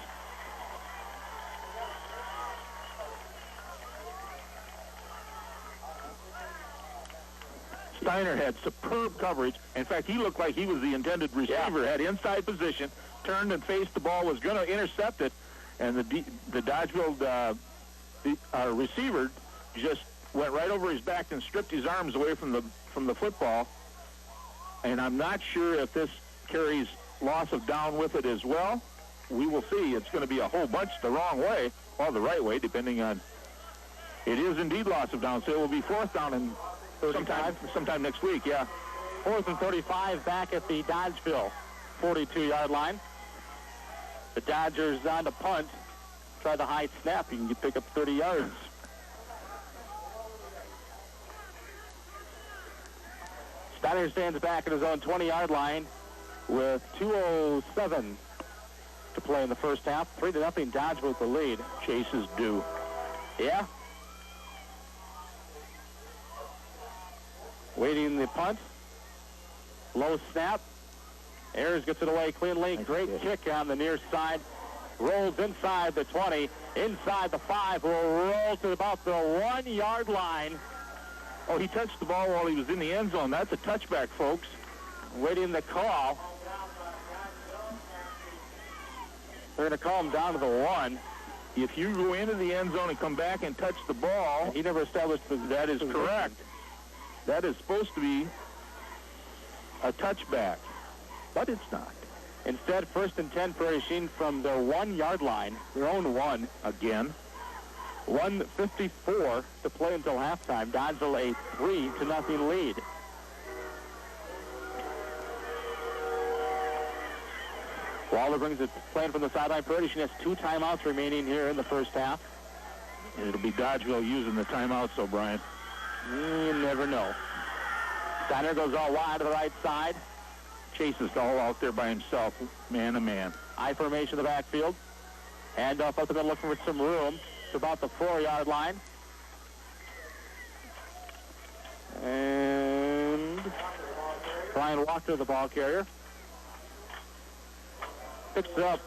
Steiner had superb coverage. In fact, he looked like he was the intended receiver. Had inside position, turned and faced the ball, was going to intercept it, and the Dodgeville receiver just went right over his back and stripped his arms away from the football. And I'm not sure if this carries loss of down with it as well. We will see. It's going to be a whole bunch the wrong way or the right way, depending on. It is indeed loss of down, so it will be 4th down and sometime next week. Yeah. 4th and 35 back at the Dodgeville 42-yard line. The Dodgers on the punt. Try the high snap. You can pick up 30 yards. Steiner stands back at his own 20-yard line with 2:07 to play in the first half. 3-0 Dodgeville with the lead. Chase is due. Yeah. Waiting the punt. Low snap. Ayers gets it away cleanly. Great kick on the near side. Rolls inside the 20. Inside the 5. Will roll to about the 1-yard line. Oh, he touched the ball while he was in the end zone. That's a touchback, folks. Waiting the call. They're going to call him down to the 1. If you go into the end zone and come back and touch the ball, he never established that is correct. That is supposed to be a touchback, but it's not. Instead, 1st and 10 Prairie Chien from their 1-yard line, their own 1 again. 1:54 to play until halftime. Dodgeville a 3-0 lead. Waller brings it playing from the sideline. Prairie Chien has 2 timeouts remaining here in the first half. And it'll be Dodgeville using the timeouts, O'Brien. You never know. Steiner goes all wide to the right side. Chase is all out there by himself, man to man. I formation in the backfield. Hand off up the middle, looking for some room. It's about the 4-yard line. And Brian Walker, the ball carrier, picks it up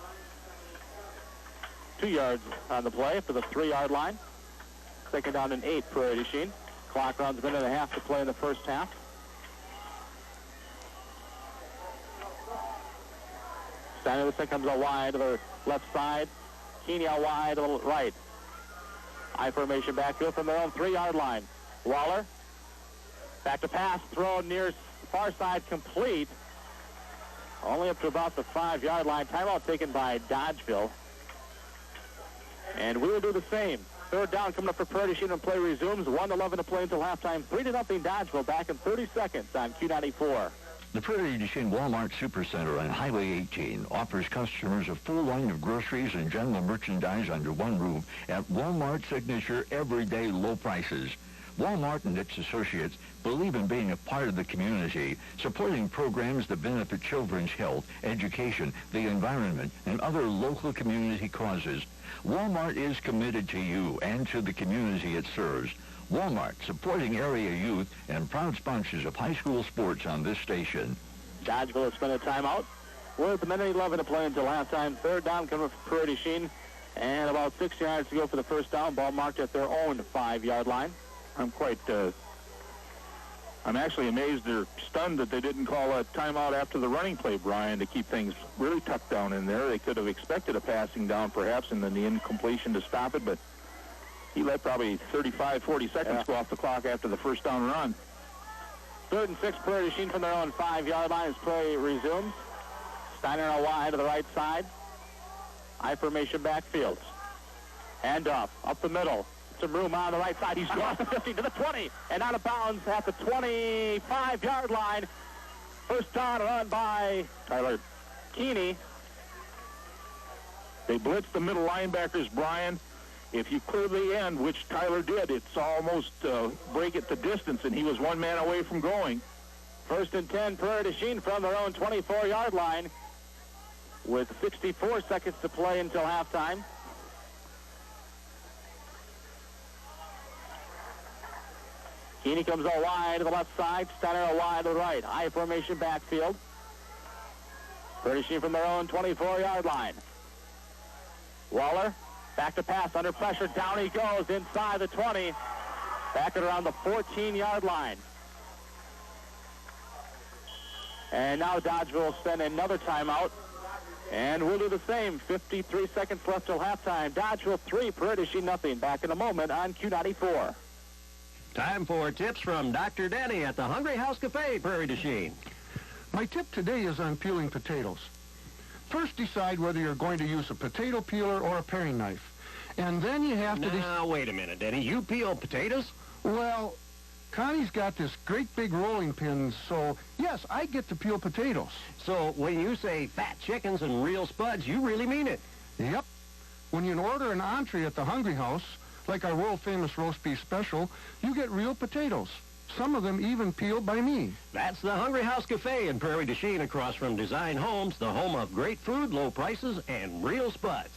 2 yards on the play for the 3-yard line. Second down and 8, Prairie du Chien. Clock runs a minute and a half to play in the first half. Sanderson comes out wide to the left side. Keeney out wide to the right. I formation backfield from their own 3-yard line. Waller, back to pass, throw near far side, complete. Only up to about the 5-yard line. Timeout taken by Dodgeville. And we will do the same. Third down coming up for Prairie du Chien, and play resumes. 1:11 to play until halftime. 3-0 Dodgeville, back in 30 seconds on Q94. The Prairie du Chien Walmart Supercenter on Highway 18 offers customers a full line of groceries and general merchandise under one roof at Walmart signature everyday low prices. Walmart and its associates believe in being a part of the community, supporting programs that benefit children's health, education, the environment, and other local community causes. Walmart is committed to you and to the community it serves. Walmart, supporting area youth and proud sponsors of high school sports on this station. Dodgeville has spent a timeout. With a minute 11 to play until halftime. Third down coming from Prairie du Chien, and about 6 yards to go for the first down. Ball marked at their own 5-yard line. I'm actually amazed, they're stunned that they didn't call a timeout after the running play, Brian, to keep things really tucked down in there. They could have expected a passing down perhaps and then the incompletion to stop it, but he let probably 35, 40 seconds go off the clock after the first down run. 3rd and 6, Prairie du Chien from their own 5-yard line as play resumes. Steiner out wide to the right side. I formation backfield. Hand off, up the middle. Some room on the right side. He's across the 15 to the 20 and out of bounds at the 25-yard line. First down run by Tyler Keeney. They blitzed the middle linebackers, Brian. If you clear the end, which Tyler did, it's almost break it to distance, and he was one man away from going. 1st and 10, Prairie du Chien from their own 24-yard line with 64 seconds to play until halftime. Keeney comes out wide to the left side. Steiner out wide to the right. I formation backfield. Prairie du Chien from their own 24-yard line. Waller, back to pass, under pressure. Down he goes inside the 20. Back at around the 14-yard line. And now Dodgeville will spend another timeout. And we'll do the same. 53 seconds left till halftime. Dodgeville 3, Prairie du Chien nothing. Back in a moment on Q94. Time for tips from Dr. Denny at the Hungry House Cafe, Prairie du Chien. My tip today is on peeling potatoes. First, decide whether you're going to use a potato peeler or a paring knife. And then you have to... Now, wait a minute, Denny. You peel potatoes? Well, Connie's got this great big rolling pin, so yes, I get to peel potatoes. So when you say fat chickens and real spuds, you really mean it? Yep. When you order an entree at the Hungry House, like our world-famous roast beef special, you get real potatoes. Some of them even peeled by me. That's the Hungry House Cafe in Prairie du Chien, across from Design Homes, the home of great food, low prices, and real spuds.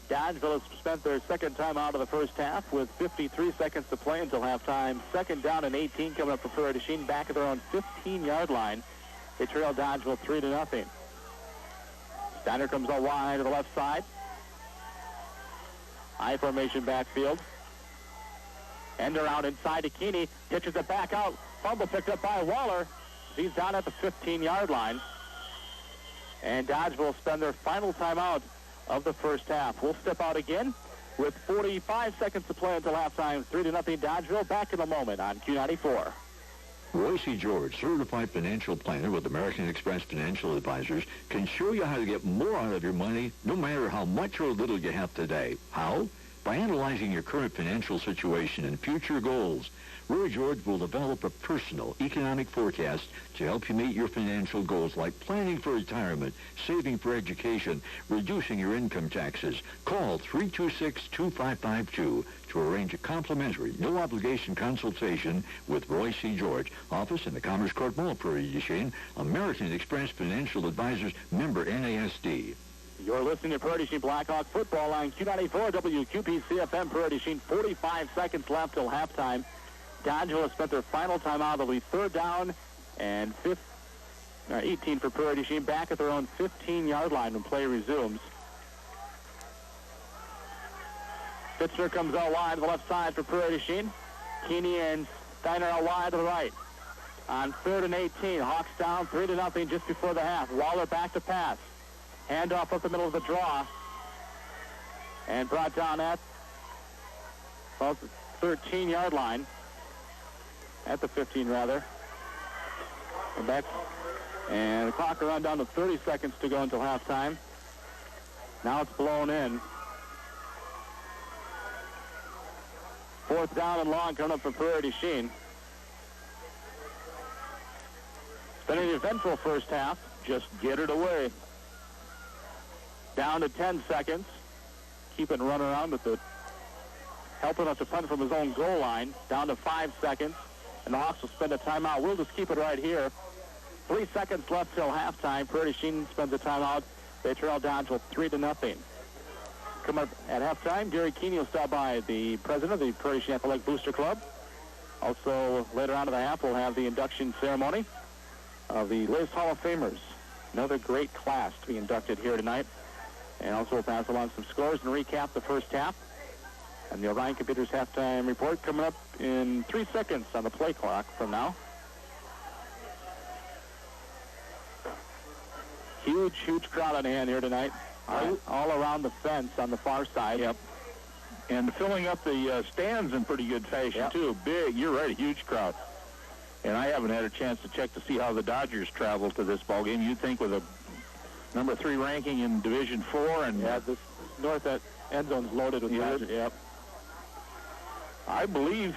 Dodgeville has spent their second time out of the first half with 53 seconds to play until halftime. 2nd down and 18 coming up for Prairie du Chien, back at their own 15-yard line. They trail Dodgeville 3-0. Steiner comes out wide to the left side. I formation backfield. End around inside to Keeney. Pitches it back out. Fumble picked up by Waller. He's down at the 15-yard line. And Dodgeville will spend their final timeout of the first half. We'll step out again with 45 seconds to play until halftime. 3-0 Dodgeville. Back in a moment on Q94. Roy C. George, certified financial planner with American Express Financial Advisors, can show you how to get more out of your money no matter how much or little you have today. How? By analyzing your current financial situation and future goals. Roy George will develop a personal economic forecast to help you meet your financial goals, like planning for retirement, saving for education, reducing your income taxes. Call 326-2552 to arrange a complimentary, no-obligation consultation with Roy C. George. Office in the Commerce Court Mall, Prairie du Chien. American Express Financial Advisors, member NASD. You're listening to Prairie du Chien Blackhawk football on Q94 WQPC-FM. Prairie du Chien, 45 seconds left till halftime. Dodgeville has spent their final timeout. It'll be 3rd down and 18 for Prairie du Chien, back at their own 15-yard line when play resumes. Fitzner comes out wide to the left side for Prairie du Chien. Keeney and Steiner out wide to the right. On 3rd and 18, Hawks down 3-0 just before the half. Waller back to pass. Handoff up the middle of the draw. And brought down at the 13-yard line. At the 15, rather. And back. And the clock will run down to 30 seconds to go until halftime. Now it's blown in. 4th down and long coming up for Prairie du Chien. It's been an eventful first half. Just get it away. Down to 10 seconds. Keeping run around with it. Helping us to punt from his own goal line. Down to 5 seconds. And the Hawks will spend a timeout. We'll just keep it right here. 3 seconds left till halftime. Prairie du Chien spends a timeout. They trail down to 3-0. Coming up at halftime, Gary Keeney will stop by, the president of the Prairie du Chien Athletic Booster Club. Also, later on in the half, we'll have the induction ceremony of the latest Hall of Famers. Another great class to be inducted here tonight. And also we'll pass along some scores and recap the first half. And the Orion Computers halftime report coming up in 3 seconds on the play clock from now. Huge crowd on hand here tonight. All around the fence on the far side. Yep. And filling up the stands in pretty good fashion, too. Big, you're right, a huge crowd. And I haven't had a chance to check to see how the Dodgers traveled to this ball game. You'd think with a number 3 ranking in Division 4 and... Yeah, this north end zone's loaded with Dodgers. Yep. I believe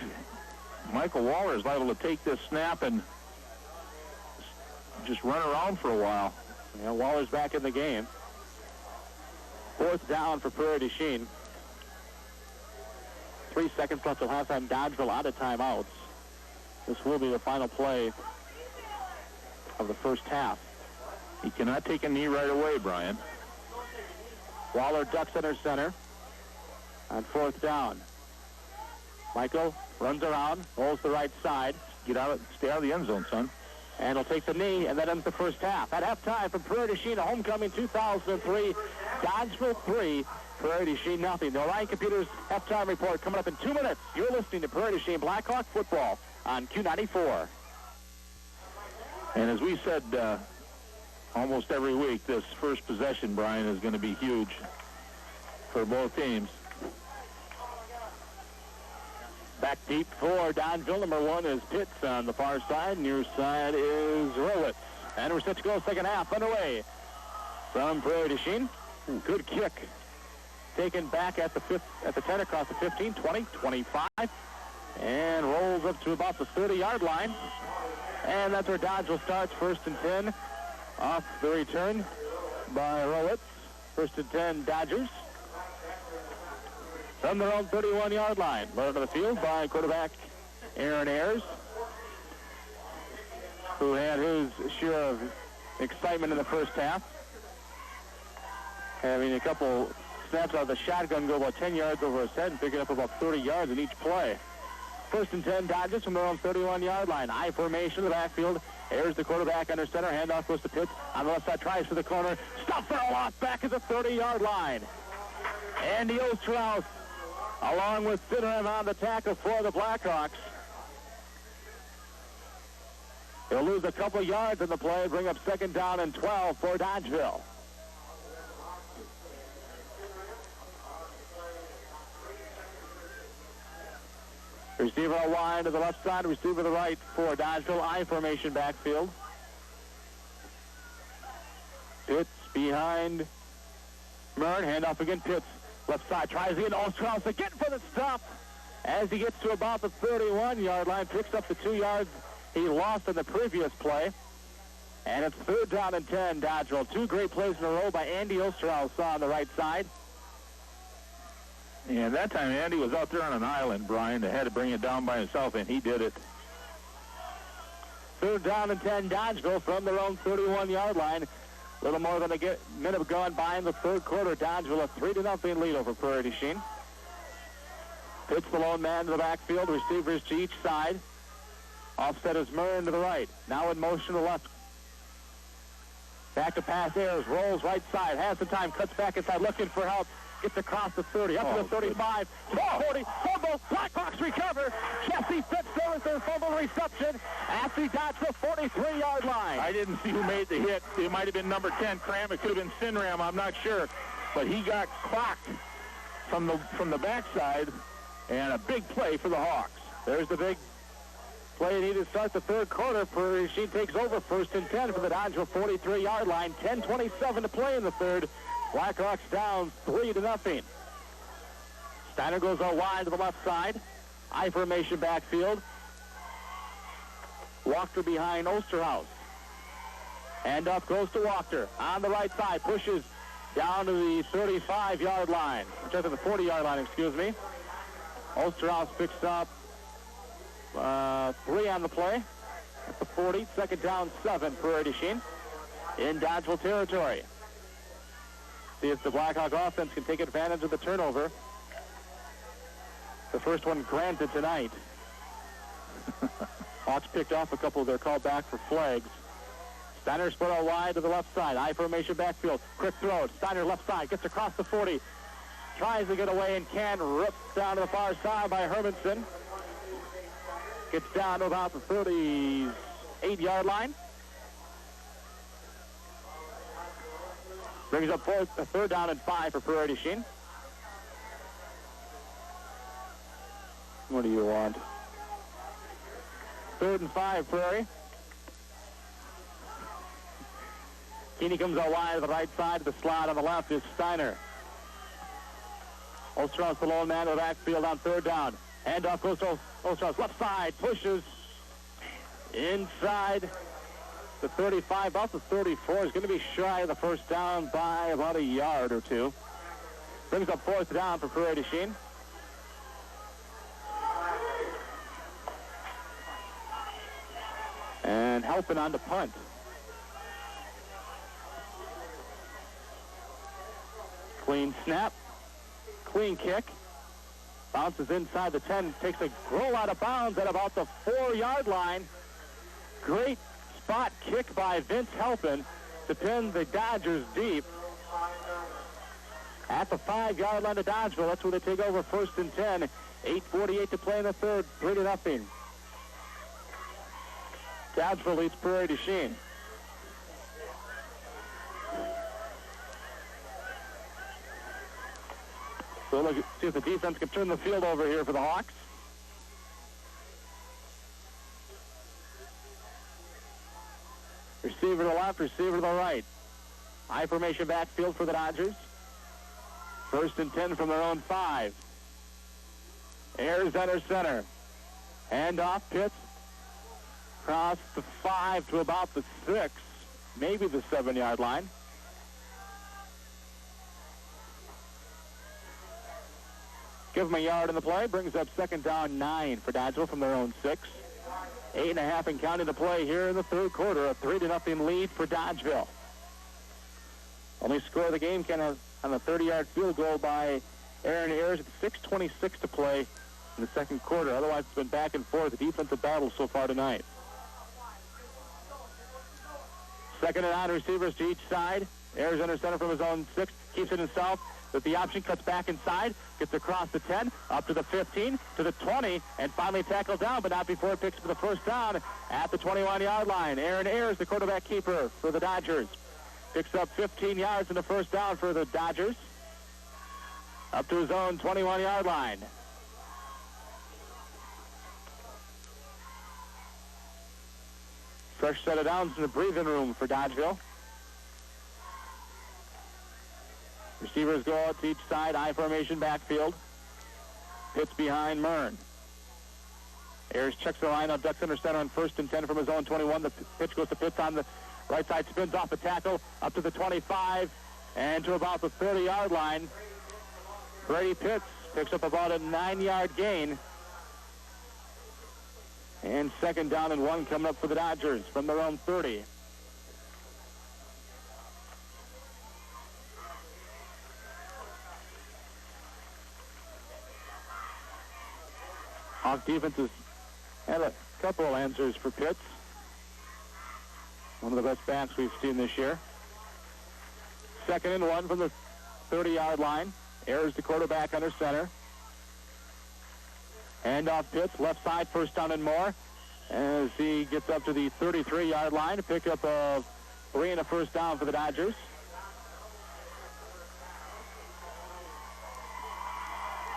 Michael Waller is liable to take this snap and just run around for a while. Yeah, Waller's back in the game. 4th down for Prairie du Chien. 3 seconds left till halftime. Dodgeville out of timeouts. This will be the final play of the first half. He cannot take a knee right away, Brian. Waller ducks under center on 4th down. Michael runs around, rolls the right side. Stay out of the end zone, son. And he'll take the knee, and that ends the first half. At halftime from Prairie du Chien, a homecoming 2003, Dodgeville 3, Prairie du Chien nothing. The Orion Computers halftime report coming up in 2 minutes. You're listening to Prairie du Chien Blackhawk football on Q94. And as we said almost every week, this first possession, Brian, is going to be huge for both teams. Back deep for Dodgeville. Number 1 is Pitts on the far side. Near side is Rowitz. And we're set to go second half underway from Prairie du Chien. Good kick. Taken back at the 10 across the 15, 20, 25. And rolls up to about the 30-yard line. And that's where Dodgeville starts. 1st and 10 off the return by Rowitz. 1st and 10 Dodgers. From their own 31-yard line. Led to the field by quarterback Aaron Ayers, who had his share of excitement in the first half. Having a couple snaps out of the shotgun go about 10 yards over his head and picking up about 30 yards in each play. 1st and 10 Dodgers from their own 31-yard line. I formation in the backfield. Ayers, the quarterback, under center. Handoff goes to Pitts. On the left side, tries for the corner. Stop for a loss back at the 30-yard line. Andy Osterhaus, along with Finneran on the tackle for the Blackhawks. He'll lose a couple yards in the play, bring up 2nd down and 12 for Dodgeville. Receiver wide to the left side, receiver to the right for Dodgeville. I formation backfield. Pitts behind Mern, handoff again, Pitts. Left side, tries again, Osterhaus again for the stop. As he gets to about the 31-yard line, picks up the 2 yards he lost in the previous play. And it's 3rd down and 10, Dodgeville. 2 great plays in a row by Andy Osterhaus on the right side. And that time Andy was out there on an island, Brian. They had to bring it down by himself, and he did it. 3rd down and 10, Dodgeville from their own 31-yard line. A little more than a minute gone by in the 3rd quarter. Dodgeville a 3-0 lead over Prairie du Chien. Pitts the lone man to the backfield. Receivers to each side. Offset is Murray to the right. Now in motion to the left. Back to pass Ayers. Rolls right side. Has the time. Cuts back inside. Looking for help. Gets across the 30. Up to the 35. To the 40. Fumble. Blackhawks recover. Jesse Fitz there with their fumble reception. At the Dodgeville 43-yard line. I didn't see who made the hit. It might have been number 10, Cram. It could have been Sinram. I'm not sure. But he got clocked from the backside, and a big play for the Hawks. There's the big play needed to start the third quarter. Prairie takes over 1st and 10 for the Dodgeville 43-yard line. 10:27 to play in the third. Blackhawks down 3-0. Steiner goes out wide to the left side. I formation backfield. Wachter behind Osterhaus. Hand off goes to Wachter. On the right side, pushes down to the 35-yard line. Just at the 40-yard line, excuse me. Osterhaus picks up 3 on the play. At the 40, 2nd down, 7 for Prairie in Dodgeville territory. See if the Blackhawk offense can take advantage of the turnover. The first one granted tonight. Hawks picked off a couple. They're called back for flags. Steiner split out wide to the left side. I formation backfield. Quick throw. Steiner left side. Gets across the 40. Tries to get away and can. Ripped down to the far side by Hermanson. Gets down to about the 38-yard line. Brings up 3rd down and 5 for Prairie. What do you want? 3rd and 5, Prairie. Keeney comes out wide to the right side. The slot on the left is Steiner. Osterhaus the lone man to the backfield on 3rd down. Handoff goes to Osterhaus. Left side. Pushes inside the 35. About the 34. Is going to be shy of the first down by about a yard or two. Brings up 4th down for Prairie. And helping on the punt. Clean snap. Clean kick. Bounces inside the 10. Takes a roll out of bounds at about the 4-yard line. Great spot kick by Vince Halpin to pin the Dodgers deep. At the 5-yard line of Dodgeville. That's where they take over 1st and 10. 8:48 to play in the third. 3-0. Dodgeville leads Prairie du Chien. So look, see if the defense can turn the field over here for the Hawks. Receiver to the left, receiver to the right. High formation backfield for the Dodgers. 1st and 10 from their own 5. Ayers under center. Handoff, Pitts. Across the 5 to about the 6, maybe the 7-yard line. Give them a yard in the play. Brings up 2nd down 9 for Dodgeville from their own 6. 8.5 and counting to play here in the third quarter. A 3-0 lead for Dodgeville. Only score of the game on a 30-yard field goal by Aaron Ayers at 6:26 to play in the second quarter. Otherwise, it's been back and forth. The defensive battle so far tonight. 2nd and 9, receivers to each side. Ayers under center from his own 6. Keeps it himself. With the option, cuts back inside. Gets across the 10. Up to the 15. To the 20. And finally tackled down, but not before it picks up the first down at the 21-yard line. Aaron Ayers, the quarterback keeper for the Dodgers. Picks up 15 yards in the first down for the Dodgers. Up to his own 21-yard line. Fresh set of downs in the breathing room for Dodgeville. Receivers go out to each side. I formation backfield. Pitts behind Mern. Ayers checks the line up. Ducks under center on 1st and 10 from his own 21. The pitch goes to Pitts on the right side. Spins off a tackle. Up to the 25. And to about the 30-yard line. Brady Pitts picks up about a 9-yard gain. And 2nd down and 1 coming up for the Dodgers from their own 30. Hawk defense has had a couple of answers for Pitts. One of the best backs we've seen this year. 2nd and 1 from the 30-yard line. Ayers, the quarterback, under center. Handoff Pitts, left side, first down and more. As he gets up to the 33-yard line to pick up a 3 and a first down for the Dodgers.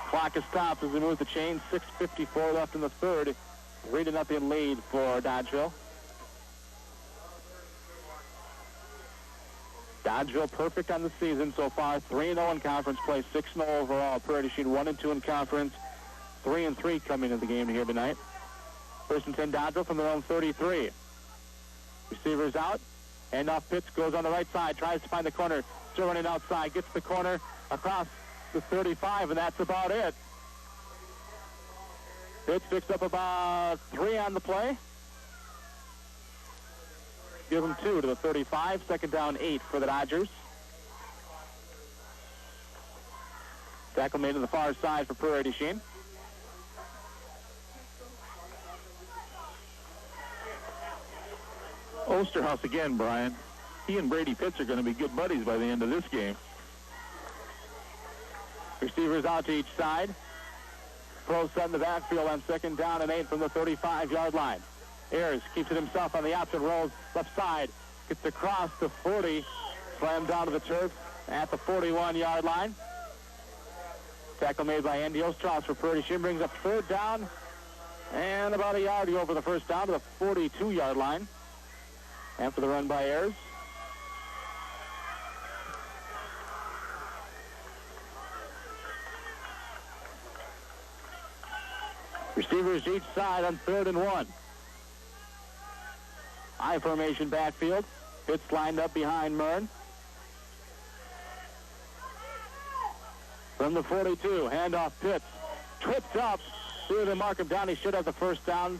Clock is stopped as we move the chain. 6:54 left in the third. 3-0 lead for Dodgeville. Dodgeville perfect on the season so far. 3-0 in conference play, 6-0 overall. Prairie 1-2 in conference, 3-3 coming into the game here tonight. 1st and 10 Dodgeville from their own 33. Receivers out. Handoff Pitts goes on the right side, tries to find the corner. Still running outside, gets the corner across the 35, and that's about it. Pitts picks up about 3 on the play. Give him 2 to the 35. 2nd down, 8 for the Dodgers. Tackle made to the far side for Prairie Chien. Osterhaus again, Brian. He and Brady Pitts are going to be good buddies by the end of this game. Receivers out to each side. Throws set in the backfield on 2nd down and 8 from the 35-yard line. Ayers keeps it himself on the option, rolls left side, gets across the 40, slammed down to the turf at the 41-yard line. Tackle made by Andy Osterhaus for Prairie. Chien brings up 3rd down and about a yard to go for the first down to the 42-yard line. After the run by Ayers. Receivers each side on 3rd and 1. I formation backfield. Pitts lined up behind Mern. From the 42, handoff Pitts. Tripped up. Through the mark him down. He should have the first down.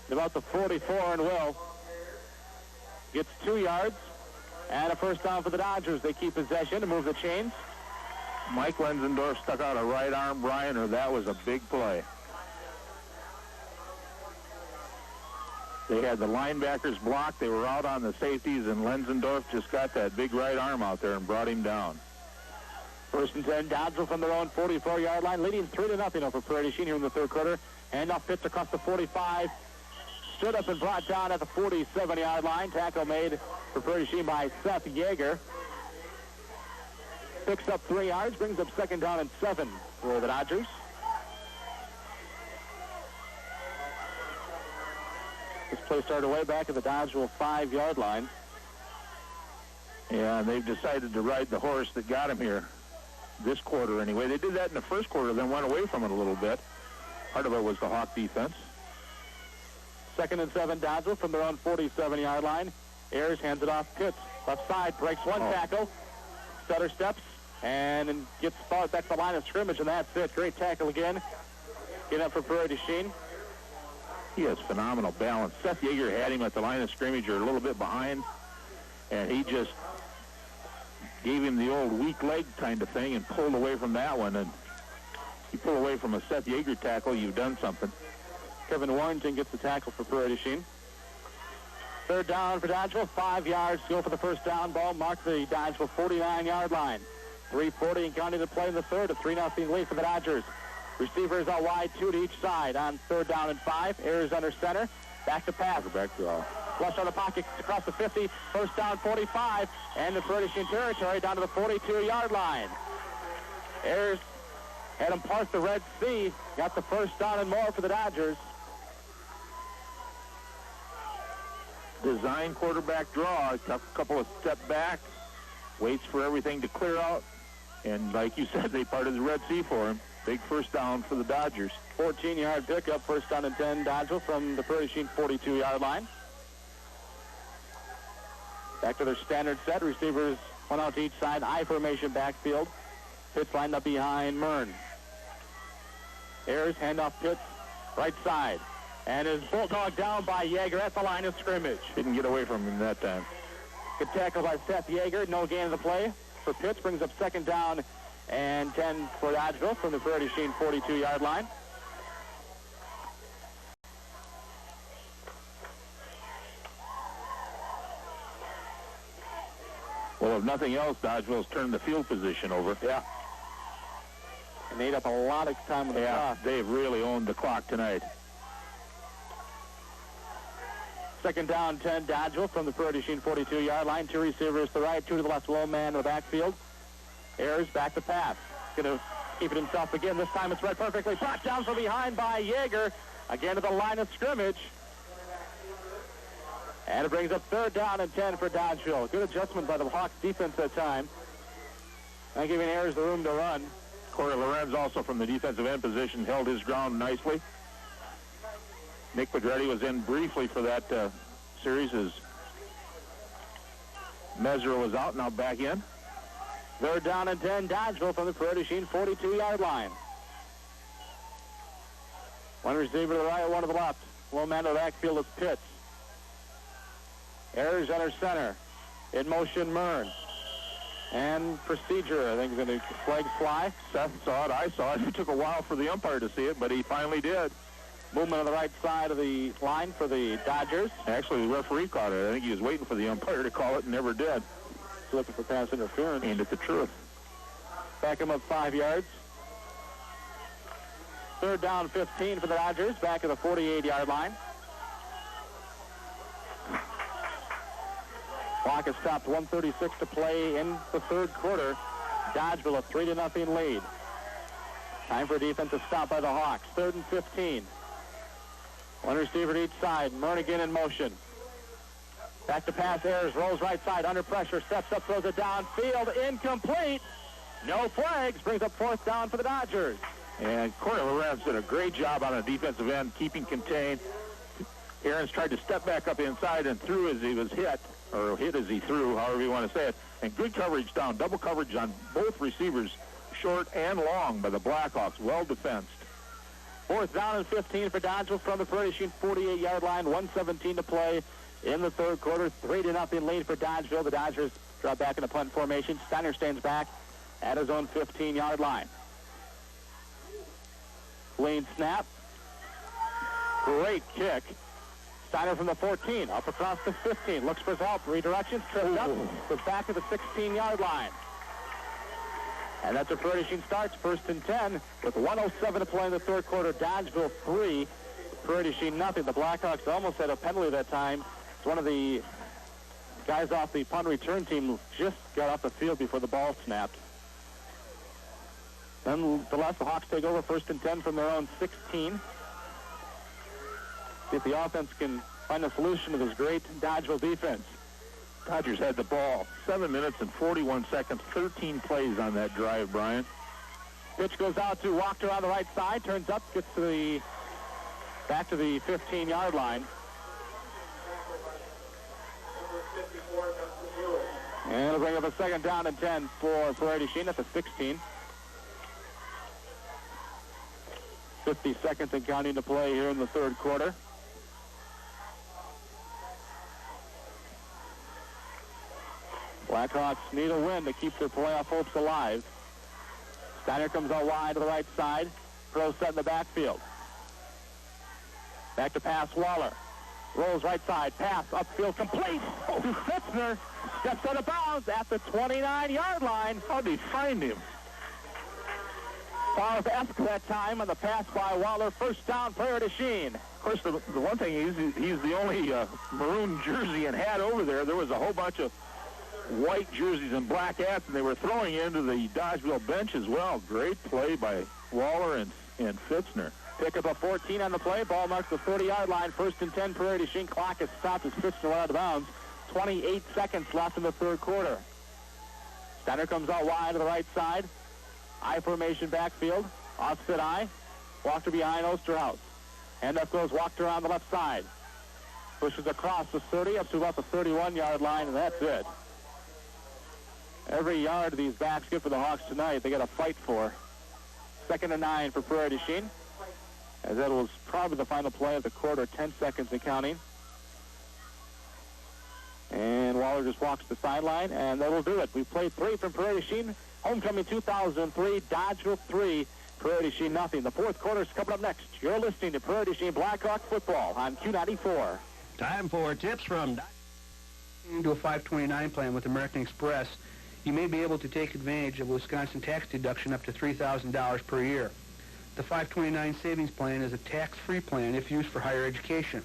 About the 44 and will. Gets 2 yards. And a first down for the Dodgers. They keep possession to move the chains. Mike Lenzendorf stuck out a right arm, Brian, or that was a big play. They had the linebackers blocked. They were out on the safeties, and Lenzendorf just got that big right arm out there and brought him down. 1st and 10, Dodgeville from their own 44-yard line, leading 3-0 over Prairie Chien here in the 3rd quarter. Handoff Pitts across the 45. Stood up and brought down at the 47-yard line. Tackle made for Prairie Chien by Seth Yeager. Picks up 3 yards, brings up 2nd down and 7 for the Dodgers. This play started way back at the Dodgeville 5-yard line. Yeah, and they've decided to ride the horse that got him here this quarter anyway. They did that in the 1st quarter, then went away from it a little bit. Part of it was the Hawk defense. 2nd and 7, Dodgeville from their own 47-yard line. Ayers hands it off Pitts. Left side, breaks one tackle. Stutter steps and gets fouled back to the line of scrimmage, and that's it. Great tackle again. Get up for Prairie Chien. He has phenomenal balance. Seth Yeager had him at the line of scrimmage or a little bit behind, and he just gave him the old weak leg kind of thing and pulled away from that one. And you pull away from a Seth Yeager tackle, you've done something. Kevin Warrington gets the tackle for Prairie Chien. 3rd down for Dodgeville. 5 yards to go for the first down. Ball marked the Dodgeville 49-yard line. 3:40 and counting to play in the third. A 3-0 lead for the Dodgers. Receivers out wide, 2 to each side on 3rd down and 5. Ayers under center. Back to pass. Back to Flush on the pocket across the 50. First down 45. And the Prairie Chien territory down to the 42-yard line. Ayers had him park the Red Sea. Got the first down and more for the Dodgers. Design quarterback draw. A couple of step back. Waits for everything to clear out. And like you said, they parted the Red Sea for him. Big first down for the Dodgers. 14-yard pickup, first down and 10, Dodgeville from the Prairie Chien 42-yard line. Back to their standard set. Receivers one out to each side. I formation backfield. Pitts lined up behind Mern. Ayers, handoff Pitts, right side. And is bulldog down by Yeager at the line of scrimmage. Didn't get away from him that time. Good tackle by Seth Yeager. No gain of the play for Pitts. Brings up 2nd down and 10 for Dodgeville from the Prairie Chien 42-yard line. Well, if nothing else, Dodgeville's turned the field position over. Yeah. And ate up a lot of time on the clock. They've really owned the clock tonight. Second down, 10, Dodgeville from the Prairie du Chien 42-yard line. 2 receivers to the right, 2 to the left. Low man in the backfield. Ayers back to pass. Going to keep it himself again. This time it's read perfectly. Brought down from behind by Yeager. Again to the line of scrimmage. And it brings up 3rd down and 10 for Dodgeville. Good adjustment by the Hawks defense that time. Not giving Ayers the room to run. Corey Lorenz also from the defensive end position held his ground nicely. Nick Pedretti was in briefly for that series as Messer was out, now back in. 3rd down and 10, Dodgeville from the Prairie du Chien 42-yard line. 1 receiver to the right, 1 to the left. Low man to the backfield is Pitts. Ayers under center. In motion, Mern. And procedure, I think, is going to flag fly. Seth saw it, I saw it. It took a while for the umpire to see it, but he finally did. Movement on the right side of the line for the Dodgers. Actually, the referee caught it. I think he was waiting for the umpire to call it and never did. Looking for pass interference. Aimed at the truth. Back him up 5 yards. 3rd down, 15 for the Dodgers. Back at the 48-yard line. Clock has stopped. 1:36 to play in the 3rd quarter. Dodgeville a 3-0 lead. Time for a defensive stop by the Hawks. 3rd and 15. 1 receiver to each side. Murnigan in motion. Back to pass. Ayers rolls right side. Under pressure. Steps up. Throws it downfield. Incomplete. No flags. Brings up 4th down for the Dodgers. And Corey Lorenz did a great job on a defensive end, keeping contained. Aarons tried to step back up inside and threw as he was hit, or hit as he threw, however you want to say it. And good coverage down. Double coverage on both receivers, short and long, by the Blackhawks. Well defensed. 4th down and 15 for Dodgeville from the Prairie du Chien 48-yard line. 1:17 to play in the 3rd quarter. 3-0 lead for Dodgeville. The Dodgers drop back in the punt formation. Steiner stands back at his own 15-yard line. Clean snap. Great kick. Steiner from the 14, up across the 15. Looks for his help. Redirections, tripped up. Goes back to the 16-yard line. And that's a Prairie du Chien starts. 1st and 10 with 1:07 to play in the 3rd quarter. Dodgeville 3, Prairie du Chien nothing. The Blackhawks almost had a penalty that time. It's one of the guys off the punt return team who just got off the field before the ball snapped. Nonetheless, the Hawks take over 1st and 10 from their own 16. See if the offense can find a solution to this great Dodgeville defense. Dodgers had the ball 7 minutes and 41 seconds, 13 plays on that drive, Brian. Pitch goes out to Wachter on the right side, turns up, gets to the back to the 15-yard line. And it'll bring up a 2nd down and 10 for Prairie du Chien at the 16. 50 seconds and counting to play here in the 3rd quarter. Blackhawks need a win to keep their playoff hopes alive. Steiner comes out wide to the right side. Pro set in the backfield. Back to pass, Waller. Rolls right side. Pass, upfield, complete to Fitzner. Steps out of bounds at the 29-yard line. How'd he find him? Favre-esque that time on the pass by Waller. 1st down, Prairie du Chien. Of course, the one thing is he's the only maroon jersey and hat over there. There was a whole bunch of white jerseys and black hats, and they were throwing into the Dodgeville bench as well. Great play by Waller and Fitzner. Pick up a 14 on the play. Ball marks the 30-yard line. 1st and 10, Prairie du Chien. Clock is stopped as Fitzner went out of bounds. 28 seconds left in the 3rd quarter. Steiner comes out wide to the right side. I formation backfield. Offset I. Wachter behind Osterhaus. And up goes Wachter on the left side. Pushes across the 30 up to about the 31-yard line, and that's it. Every yard these backs get for the Hawks tonight, they got to fight for. 2nd and 9 for Prairie du Chien. As that was probably the final play of the quarter, 10 seconds and counting. And Waller just walks the sideline, and that'll do it. We played 3 from Prairie du Chien. Homecoming 2003, Dodgeville 3, Prairie du Chien nothing. The 4th quarter is coming up next. You're listening to Prairie du Chien Blackhawk football on Q94. Time for tips from Into a 529 plan with American Express, you may be able to take advantage of a Wisconsin tax deduction up to $3,000 per year. The 529 savings plan is a tax-free plan if used for higher education.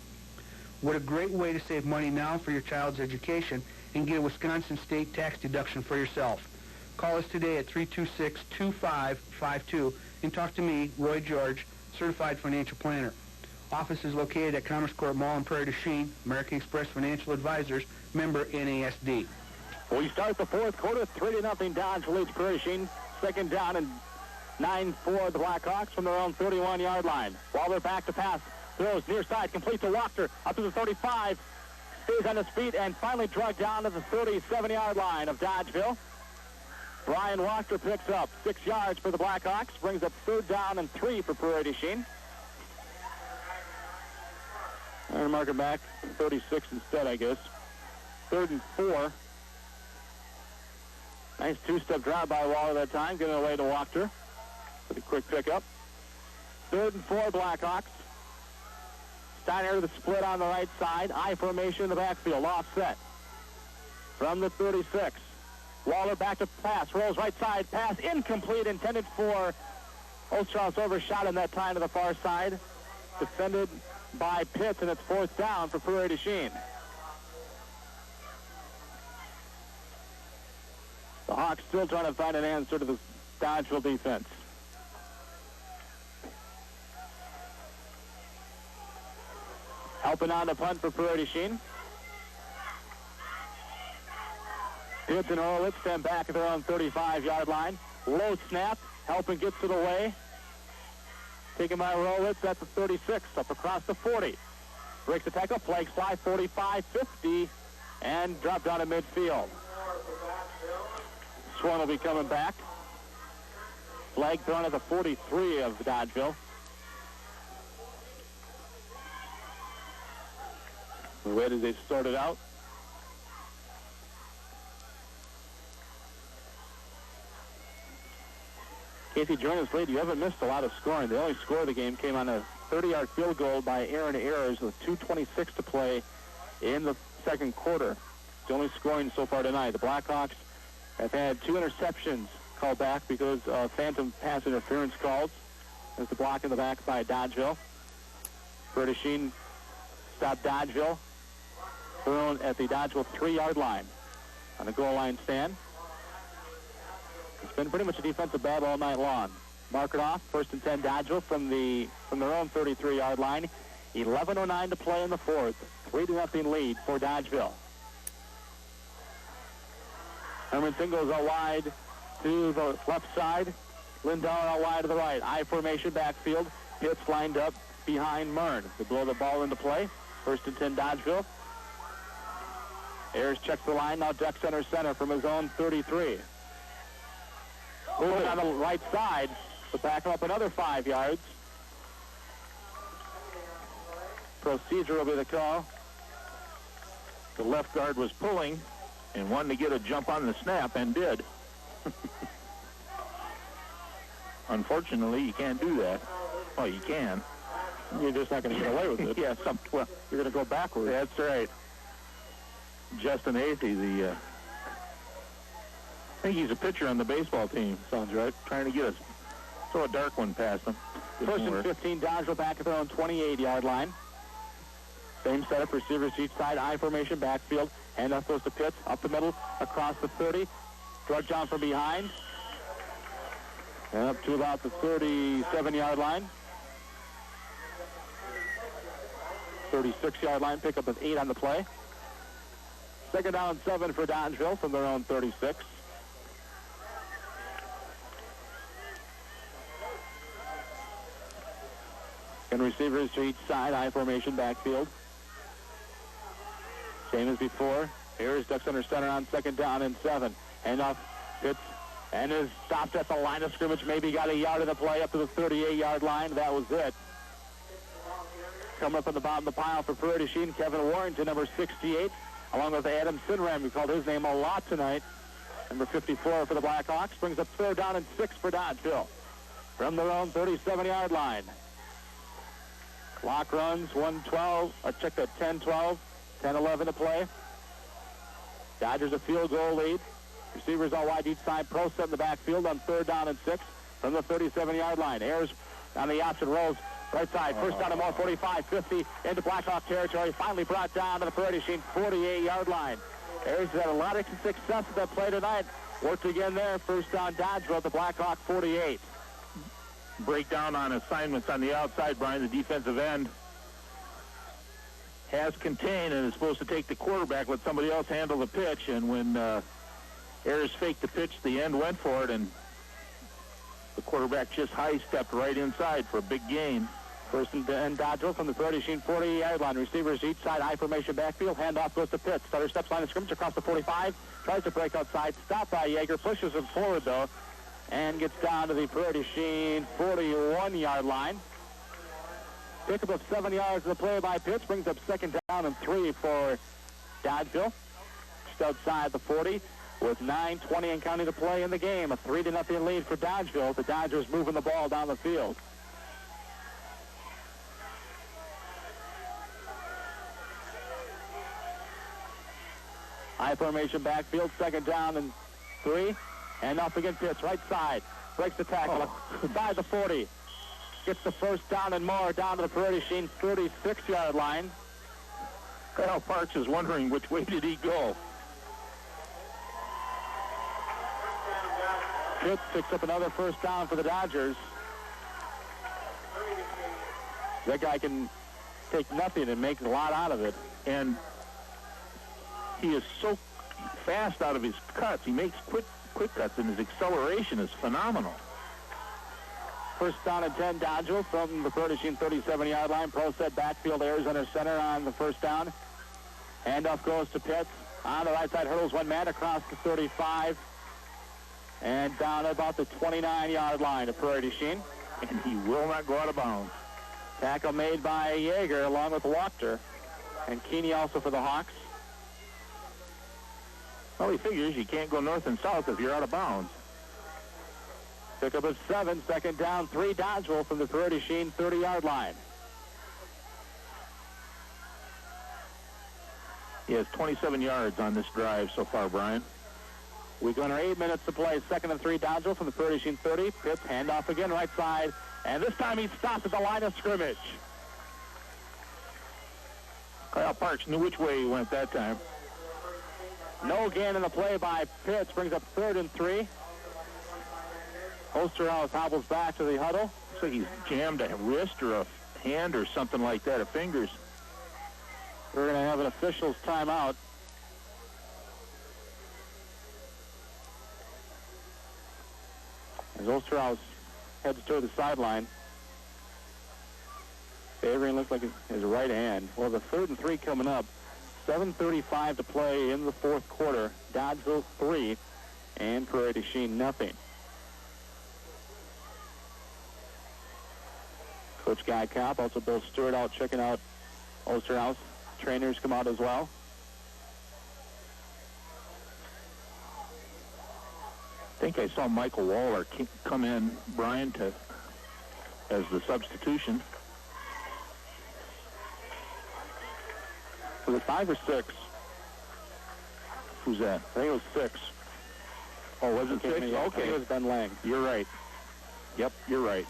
What a great way to save money now for your child's education and get a Wisconsin state tax deduction for yourself. Call us today at 326-2552 and talk to me, Roy George, Certified Financial Planner. Office is located at Commerce Court Mall in Prairie du Chien. American Express Financial Advisors, member NASD. We start the fourth quarter, 3-0 Dodgeville leads Prairie du Chien. Second down and 9-4 the Blackhawks from their own 31-yard line. Waller back to pass, throws near side, complete to Wachter, up to the 35, stays on his feet, and finally dragged down to the 37-yard line of Dodgeville. Brian Wachter picks up 6 yards for the Blackhawks, brings up 3rd down and 3 for Prairie du Chien. And mark it back, 36 instead, I guess. 3rd and 4. Nice two-step drive by Waller that time, getting away to Wachter with a quick pickup. 3rd and 4 Blackhawks. Steiner to the split on the right side. I formation in the backfield, offset. From the 36. Waller back to pass, rolls right side, pass incomplete, intended for Ostrow's overshot in that time to the far side. Defended by Pitts, and it's 4th down for Prairie du Chien. The Hawks still trying to find an answer to the Dodgeville defense. Helping on the punt for Prairie du Chien. Pitts and Horowitz stand back at their own 35-yard line. Low snap, helping gets it away. Taken by Horowitz at the 36, up across the 40. Breaks the tackle, flag slide, 45, 50, and dropped out of midfield. Swan will be coming back. Flag thrown at the 43 of Dodgeville. The way that they started out. Casey, join us late. You haven't missed a lot of scoring. The only score of the game came on a 30-yard field goal by Aaron Ayers with 2:26 to play in the second quarter. It's the only scoring so far tonight. The Blackhawks have had 2 interceptions called back because of phantom pass interference calls. There's the block in the back by Dodgeville. Prairie du Chien stopped Dodgeville. Thrown at the Dodgeville 3-yard line on the goal line stand. It's been pretty much a defensive battle all night long. Mark it off. 1st and 10 Dodgeville from their own 33-yard line. 11:09 to play in the fourth. 3-0 lead for Dodgeville. Hermanson goes out wide to the left side. Lindauer out wide to the right. I formation backfield. Pitts lined up behind Mern. They blow the ball into play. 1st and 10 Dodgeville. Ayers checks the line. Now ducks center from his own 33. Moving on the right side, but back up another 5 yards. Procedure will be the call. The left guard was pulling and wanted to get a jump on the snap, and did. Unfortunately, you can't do that. Well, you can. You're just not going to get away with it. Yeah, well, you're going to go backwards. That's right. Justin Hasty, I think he's a pitcher on the baseball team. Sounds right. Trying to get throw a dark one past him. 1st and 15, Dodgeville back at their own 28-yard line. Same setup, receivers each side, I formation, backfield. Handoff goes to Pitts, up the middle, across the 30. Drug down from behind. And up to about the 37-yard line. 36-yard line, pickup of 8 on the play. 2nd down and 7 for Dodgeville from their own 36. And receivers to each side, I formation, backfield. Same as before. Ayers ducks under center on 2nd down and 7. Handoff, Pitts, and is stopped at the line of scrimmage. Maybe got a yard of the play up to the 38-yard line. That was it. Coming up on the bottom of the pile for Prairie du Chien, Kevin Warrington, number 68, along with Adam Sinram, who called his name a lot tonight. Number 54 for the Blackhawks. Brings up 3rd down and 6 for Dodgeville from their own 37-yard line. Clock runs 1:12. Check that 10:12. 10-11 to play. Dodgers a field goal lead. Receivers all wide each side. Pro set in the backfield on 3rd down and 6 from the 37-yard line. Ayers on the option rolls right side. First down and more, 45, 50 into Blackhawk territory. Finally brought down to the Prairie Machine 48-yard line. Ayers has had a lot of success at that play tonight. Worked again there. First down Dodgeville at the Blackhawk 48. Breakdown on assignments on the outside, Brian. The defensive end has contained and is supposed to take the quarterback, let somebody else handle the pitch. And when Ayers faked the pitch, the end went for it, and the quarterback just high-stepped right inside for a big gain. First and Dodgeville from the Prairie Machine 48-yard line. Receivers each side, high formation backfield. Handoff goes to Pitts. Starter steps line of scrimmage across the 45. Tries to break outside. Stopped by Yeager. Pushes him forward, though, and gets down to the Prairie Machine 41-yard line. Pickup of 7 yards in the play by Pitts. Brings up 2nd down and 3 for Dodgeville. Just outside the 40 with 9:20 and counting to play in the game. A 3-0 lead for Dodgeville. The Dodgers moving the ball down the field. High formation backfield, 2nd down and 3. And off again Pitts, right side. Breaks the tackle, inside the 40. Gets the first down and more down to the Prairie Machine 36-yard line. Kyle Parks is wondering which way did he go. Pitts picks up another first down for the Dodgers. That guy can take nothing and make a lot out of it. And he is so fast out of his cuts. He makes quick cuts, and his acceleration is phenomenal. First down and 10, Dodgeville from the Prairie Machine 37-yard line. Pro set backfield, Ayers under center on the first down. Handoff goes to Pitts. On the right side, hurdles one man across the 35. And down about the 29-yard line to Prairie Machine. And he will not go out of bounds. Tackle made by Yeager along with Wachter. And Keeney also for the Hawks. Well, he figures you can't go north and south if you're out of bounds. Pickup of 7, 2nd down, 3, Dodgeville from the Prairie Machine 30-yard line. He has 27 yards on this drive so far, Brian. We've gone 8 minutes to play. 2nd and 3, Dodgeville from the Prairie Machine 30. Pitts, handoff again, right side. And this time he stopped at the line of scrimmage. Kyle Parks knew which way he went that time. No gain in the play by Pitts. Brings up 3rd and 3. Osterhaus hobbles back to the huddle. Looks like he's jammed a wrist or a hand or something like that, a fingers. We're going to have an official's timeout. As Osterhaus heads toward the sideline. Favoring looks like his right hand. Well, the 3rd and 3 coming up. 7:35 to play in the 4th quarter. Dodgeville 3 and Prairie Machine nothing. Coach Guy Kopp, also Bill Stewart out checking out Osterhaus. Trainers come out as well. I think I saw Michael Waller come in, Brian, as the substitution. Was it 5 or 6? Who's that? I think it was 6. Oh, was it 6? Okay. I think it was Ben Lang. You're right. Yep, you're right.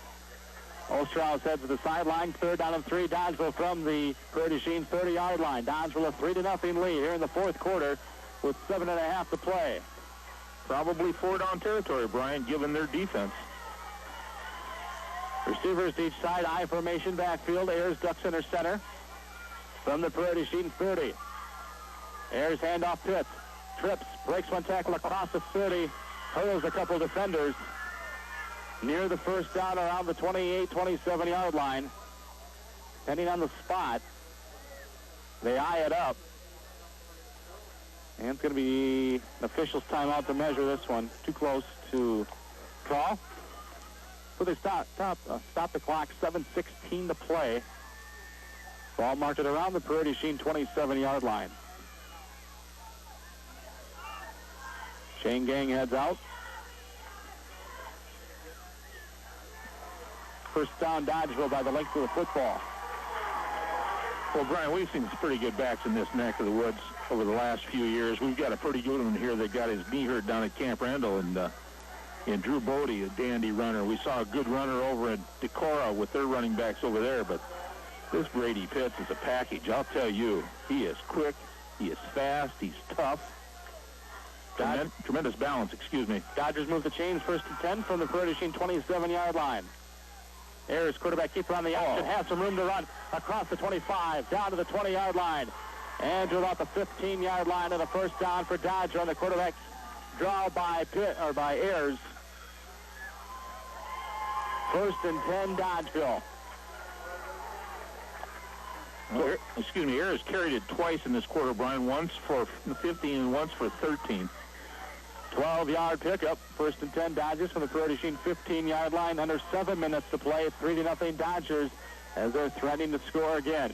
Osterhaus heads to the sideline. 3rd down and 3. Dodgeville from the Prairie Machine 30-yard line. Dodgeville a 3-0 lead here in the 4th quarter with 7.5 to play. Probably 4-down territory, Brian, given their defense. Receivers to each side, I formation backfield. Ayers ducks under center from the Prairie Machine 30. Ayers handoff Pitts. Trips, breaks one tackle across the 30. Hurdles a couple defenders. Near the first down around the 28, 27-yard line. Depending on the spot, they eye it up. And it's going to be an official's timeout to measure this one. Too close to call. So they stop the clock. 7:16 to play. Ball marked at around the Prairie Machine 27-yard line. Chain gang heads out. First down, Dodgeville by the length of the football. Well, Brian, we've seen some pretty good backs in this neck of the woods over the last few years. We've got a pretty good one here that got his knee hurt down at Camp Randall, and Drew Bodie, a dandy runner. We saw a good runner over at Decorah with their running backs over there, but this Brady Pitts is a package. I'll tell you, he is quick, he is fast, he's tough. Tremendous balance, excuse me. Dodgers move the chains, 1st and 10 from the Prairie 27-yard line. Ayers, quarterback keeper on the option, has some room to run across the 25, down to the 20-yard line, and to about the 15-yard line of the first down for Dodger on the quarterback draw by Ayers. 1st and 10, Dodgeville. Ayers carried it twice in this quarter, Brian. Once for 15 and once for 13. 12-yard pickup. 1st and 10, Dodgers from the Prairie 15-yard line. Under 7 minutes to play. 3-0 Dodgers as they're threatening to score again.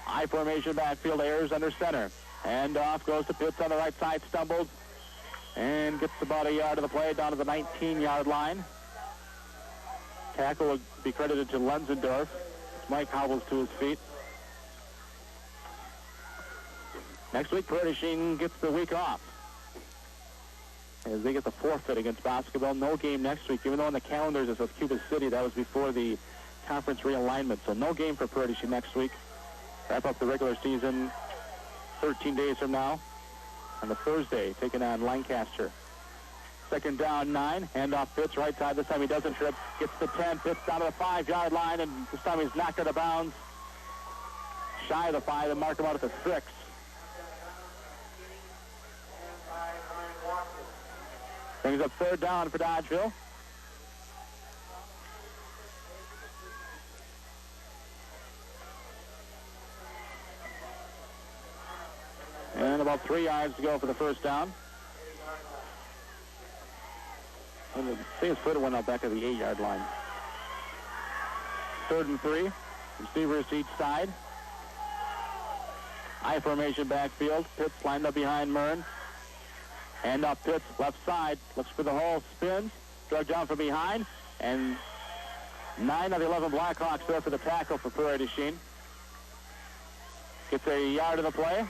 I formation backfield. Ayers under center. Hand off goes to Pitts on the right side. Stumbled and gets about a yard of the play down to the 19-yard line. Tackle will be credited to Lenzendorf. Mike hobbles to his feet. Next week, Prairie gets the week off as they get the forfeit against Boscoville. No game next week, even though on the calendars it says Cuba City. That was before the conference realignment, so no game for Prairie next week. Wrap up the regular season 13 days from now on the Thursday, taking on Lancaster. 2nd down, 9. Handoff Pitts right side. This time he doesn't trip. Gets the 10. Pitts down to the 5-yard line, and this time he's knocked out of bounds. Shy of the 5 and mark him out at the 6. Brings up 3rd down for Dodgeville. And about 3 yards to go for the first down. And the same foot went out back at the 8-yard line. 3rd and 3. Receivers each side. I formation backfield. Pitts lined up behind Mern. Hand up Pitts, left side, looks for the hole, spins, drug down from behind, and 9 of the 11 Blackhawks there for the tackle for Prairie du Chien. Gets a yard of the play,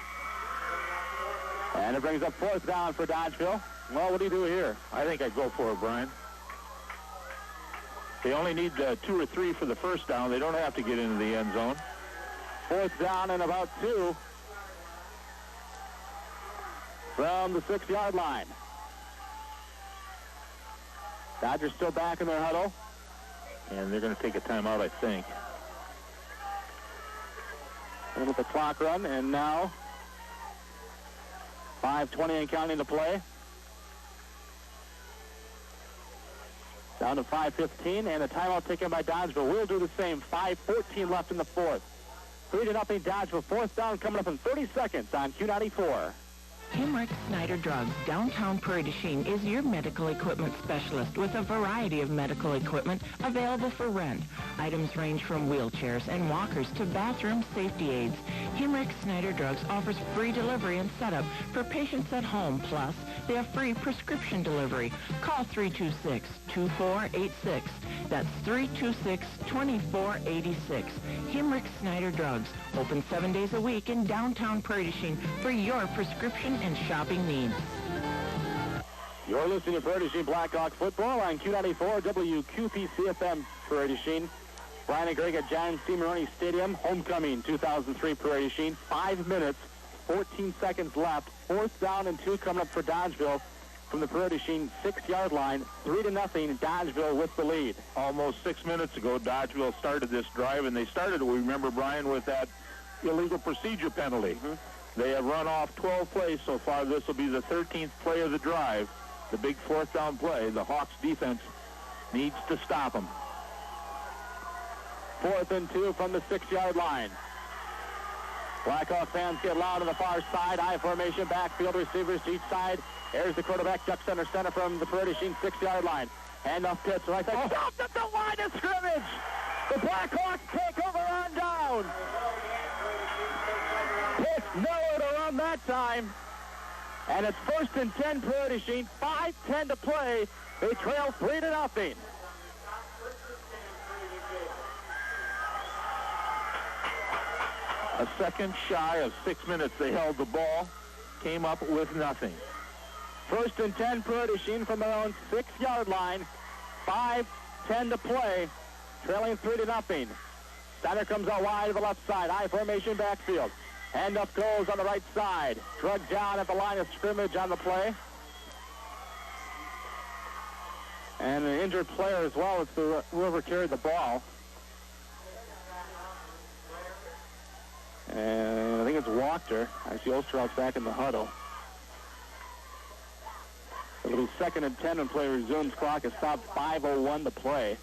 and it brings up 4th down for Dodgeville. Well, what do you do here? I think I'd go for it, Brian. They only need 2 or 3 for the first down. They don't have to get into the end zone. 4th down and about 2. From the 6-yard line. Dodgers still back in their huddle. And they're going to take a timeout, I think. And with the clock run, and now 5:20 and counting to play. Down to 5:15, and a timeout taken by Dodgeville. We'll do the same. 5:14 left in the 4th. 3-0 Dodgeville. 4th down coming up in 30 seconds on Q94. Hemrick Snyder Drugs, downtown Prairie du Chien, is your medical equipment specialist with a variety of medical equipment available for rent. Items range from wheelchairs and walkers to bathroom safety aids. Hemrick Snyder Drugs offers free delivery and setup for patients at home. Plus, they have free prescription delivery. Call 326-2486. That's 326-2486. Hemrick Snyder Drugs, open 7 days a week in downtown Prairie du Chien for your prescription and shopping needs. You're listening to Prairie du Chien Blackhawk football on Q94 WQPC-FM Prairie du Chien. Brian and Greg at John C. Maroney Stadium, homecoming 2003 Prairie du Chien. 5 minutes, 14 seconds left. 4th down and 2 coming up for Dodgeville from the Prairie du Chien 6-yard line. 3-0, Dodgeville with the lead. Almost 6 minutes ago, Dodgeville started this drive, and they started, we remember, Brian, with that illegal procedure penalty. They have run off 12 plays so far. This will be the 13th play of the drive. The big 4th down play. The Hawks defense needs to stop them. 4th and 2 from the 6-yard line. Blackhawk fans get loud on the far side. I formation backfield, receivers to each side. Here's the quarterback, ducks under center from the Prairie du Chien 6-yard line. Hand off Pitts, right side. Stopped at the line of scrimmage. The Blackhawks take over on down. Pitts nowhere to run that time. And it's 1st and 10 Prairie du Chien. 5:10 to play. They trail 3-0. A second shy of 6 minutes they held the ball. came up with nothing. 1st and 10, Prairie du Chien from their own 6-yard line. 5:10 to play, trailing 3-0. Steiner comes out wide to the left side, I formation backfield. Handoff goes on the right side. Drugged down at the line of scrimmage on the play. And an injured player as well. It's whoever carried the ball. And I think it's Wachter. I see Osterhouse back in the huddle. It'll be 2nd and 10 when play resumes. Clock is stopped, 5:01 to play.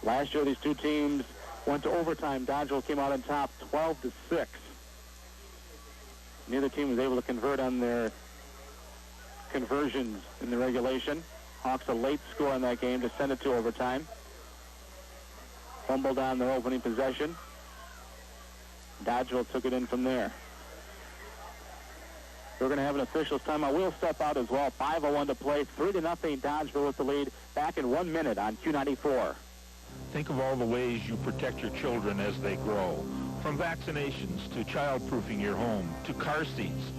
Last year, these two teams went to overtime. Dodgeville came out on top, 12-6. Neither team was able to convert on their conversions in the regulation. Hawks a late score in that game to send it to overtime. Fumbled on their opening possession. Dodgeville took it in from there. We're going to have an official's timeout. We'll step out as well. 5:01 to play. 3-0 Dodgeville with the lead. Back in 1 minute on Q94. Think of all the ways you protect your children as they grow. From vaccinations to child-proofing your home to car seats.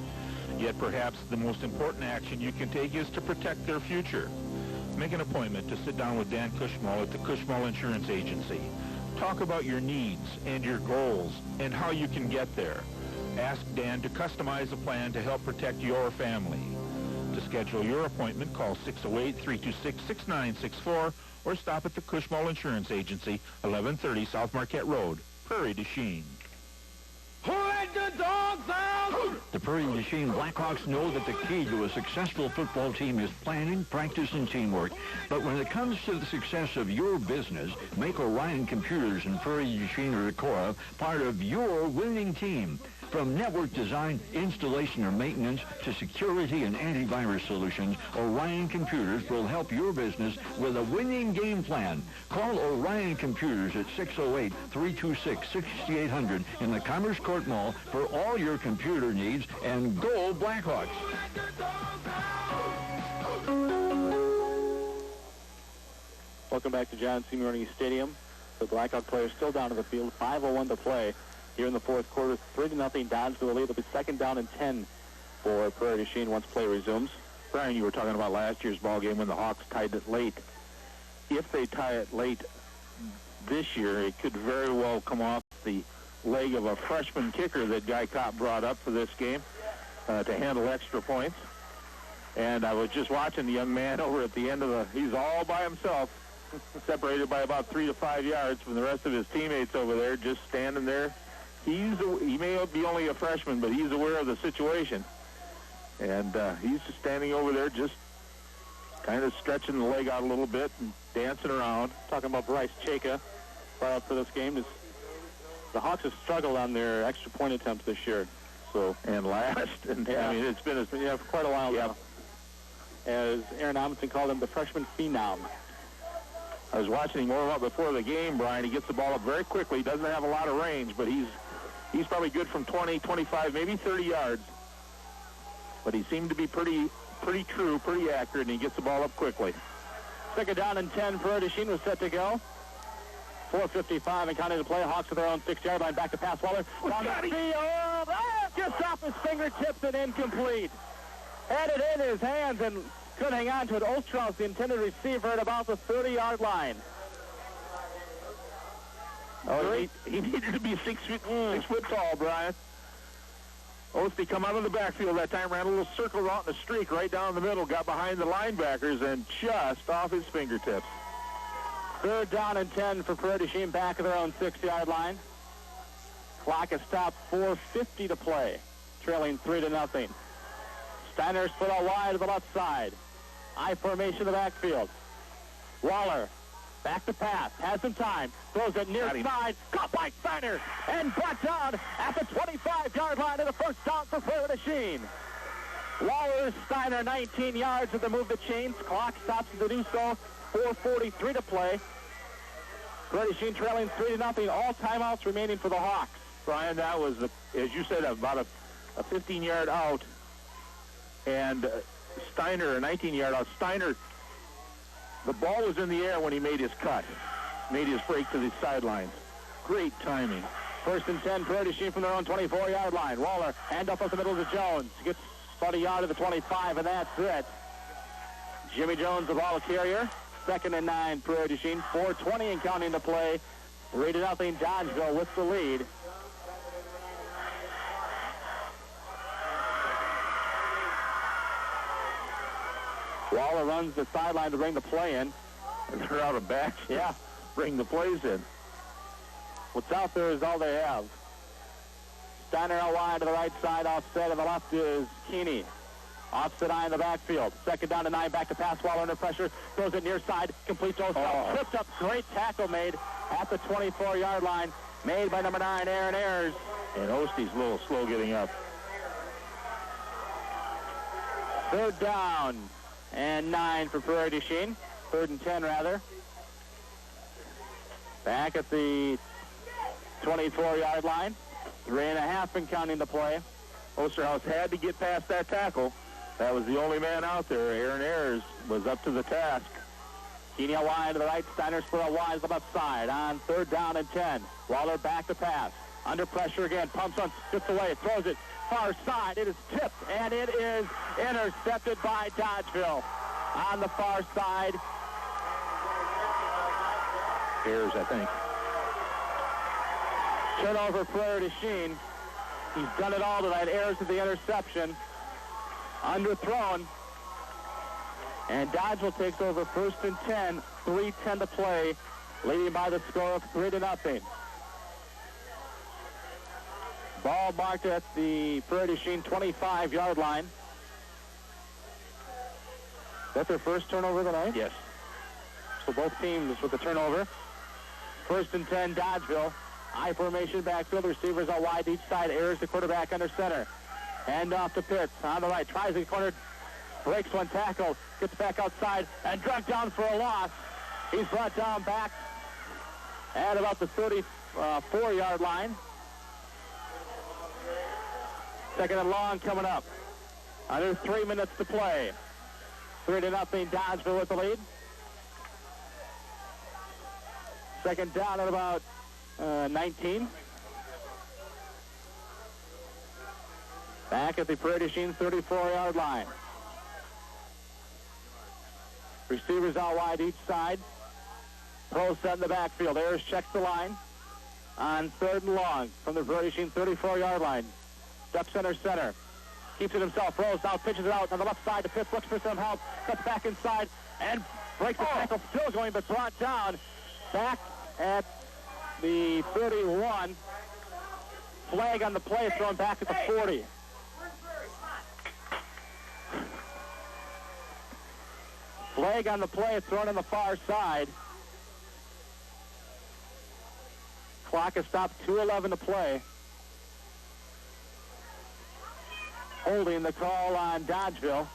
Yet perhaps the most important action you can take is to protect their future. Make an appointment to sit down with Dan Cushmall at the Cushmall Insurance Agency. Talk about your needs and your goals and how you can get there. Ask Dan to customize a plan to help protect your family. To schedule your appointment, call 608-326-6964 or stop at the Cushmall Insurance Agency, 1130 South Marquette Road, Prairie du Chien. Who let the dogs out? The Prairie du Chien Blackhawks know that the key to a successful football team is planning, practice, and teamwork. But when it comes to the success of your business, make Orion Computers and Prairie du Chien or Decorah part of your winning team. From network design, installation, or maintenance to security and antivirus solutions, Orion Computers will help your business with a winning game plan. Call Orion Computers at 608-326-6800 in the Commerce Court Mall for all your computer needs, and go Blackhawks! Welcome back to John C. Moroney Stadium. The Blackhawk players still down to the field. 5:01 to play. Here in the fourth quarter, 3-0 Dodgeville lead. It'll be 2nd down and 10 for Prairie du Chien once play resumes. Brian, you were talking about last year's ball game when the Hawks tied it late. If they tie it late this year, it could very well come off the leg of a freshman kicker that Guy Kopp brought up for this game to handle extra points. And I was just watching the young man over at the end of he's all by himself, separated by about 3 to 5 yards from the rest of his teammates over there, just standing there. He may be only a freshman, but he's aware of the situation. And he's just standing over there, just kind of stretching the leg out a little bit and dancing around. Talking about Bryce Chaka, brought up for this game. The Hawks have struggled on their extra point attempts this year. So and last, and yeah. I mean it's been for quite a while now. As Aaron Amundsen called him, the freshman phenom. I was watching him warm up before the game, Brian. He gets the ball up very quickly. He doesn't have a lot of range, but he's probably good from 20, 25, maybe 30 yards. But he seemed to be pretty true, pretty accurate, and he gets the ball up quickly. 2nd down and 10. Prairie du Chien was set to go. 4:55 and counting to play. Hawks at their own 6-yard line. Back to pass. Waller down the field. Just off his fingertips and incomplete. Had it in his hands and could hang on to it. Osterhouse, the intended receiver, at about the 30-yard line. Oh, he needed to be 6 foot tall, Brian. Osty come out of the backfield that time, ran a little circle route and a streak right down the middle, got behind the linebackers, and just off his fingertips. 3rd down and 10 for Prairie du Chien, back of their own 6-yard line. Clock is stopped, 4:50 to play, trailing 3-0. Steiner split out wide to the left side. I formation in the backfield. Waller, back to pass, has some time, throws it near side, caught by Steiner, and brought down at the 25-yard line of the first down for Prairie du Chien. Waller, Steiner, 19 yards at the move the chains. Clock stops to do so. 4:43 to play. Prairie du Chien trailing 3-0. All timeouts remaining for the Hawks. Brian, that was, as you said, about a 15-yard out. And Steiner, a 19-yard out. Steiner, the ball was in the air when he made his cut, made his break to the sidelines. Great timing. First and 10, Prairie Sheen from their own 24-yard line. Waller, hand up the middle to Jones. Gets about a yard to the 25, and that's it. Jimmy Jones, the ball carrier. Second and 9, Prairie Sheen. 4:20 and counting to play. 3-0 Dodgeville with the lead. Waller runs the sideline to bring the play in. And they're out of backs. Yeah. Bring the plays in. What's out there is all they have. Steiner out wide to the right side, offset, and the left is Keeney. Offset eye in the backfield. Second down to 9, back to pass. Waller under pressure. Throws it near side, complete to Ostel. Tripped up, great tackle made at the 24-yard line. Made by number 9, Aaron Ayers. And Ostie's a little slow getting up. Third down and 9 for Prairie du Chien. Third and 10, rather. Back at the 24-yard line. 3.5 and counting the play. Osterhaus had to get past that tackle. That was the only man out there. Aaron Ayers was up to the task. Keeney out wide to the right. Steiner split out wide to the left side on third down and 10. Waller back to pass. Under pressure again. Pumps on, gets away, throws it far side. It is tipped, and it is intercepted by Dodgeville. On the far side. Ayers, I think. Turnover Prairie du Chien. He's done it all tonight. Ayers with the interception. Underthrown. And Dodgeville takes over first and 10. 3:10 to play. Leading by the score of 3-0. Ball marked at the Prairie du Chien 25-yard line. That's their first turnover of the night? Yes. So both teams with the turnover. First and 10, Dodgeville. I formation backfield. Receivers out wide each side. Ayers, the quarterback, under center. Hand off to Pitts on the right. Tries the corner. Breaks one tackle. Gets back outside and dragged down for a loss. He's brought down back at about the 34-yard line. Second and long coming up. Under 3 minutes to play. 3-0 Dodgeville with the lead. Second down at about 19. Back at the Prairie du Chien 34-yard line. Receivers out wide each side. Pro set in the backfield. Ayers checks the line on third and long from the Prairie du Chien 34-yard line. Steps under center. Keeps it himself. Rolls out, pitches it out on the left side to Pitts. Looks for some help. Cuts back inside and breaks the tackle. Still going, but brought down back at the 31. Flag on the play, thrown back at the 40. Flag on the play, thrown on the far side. Clock has stopped, 2:11 to play. Holding the call on Dodgeville.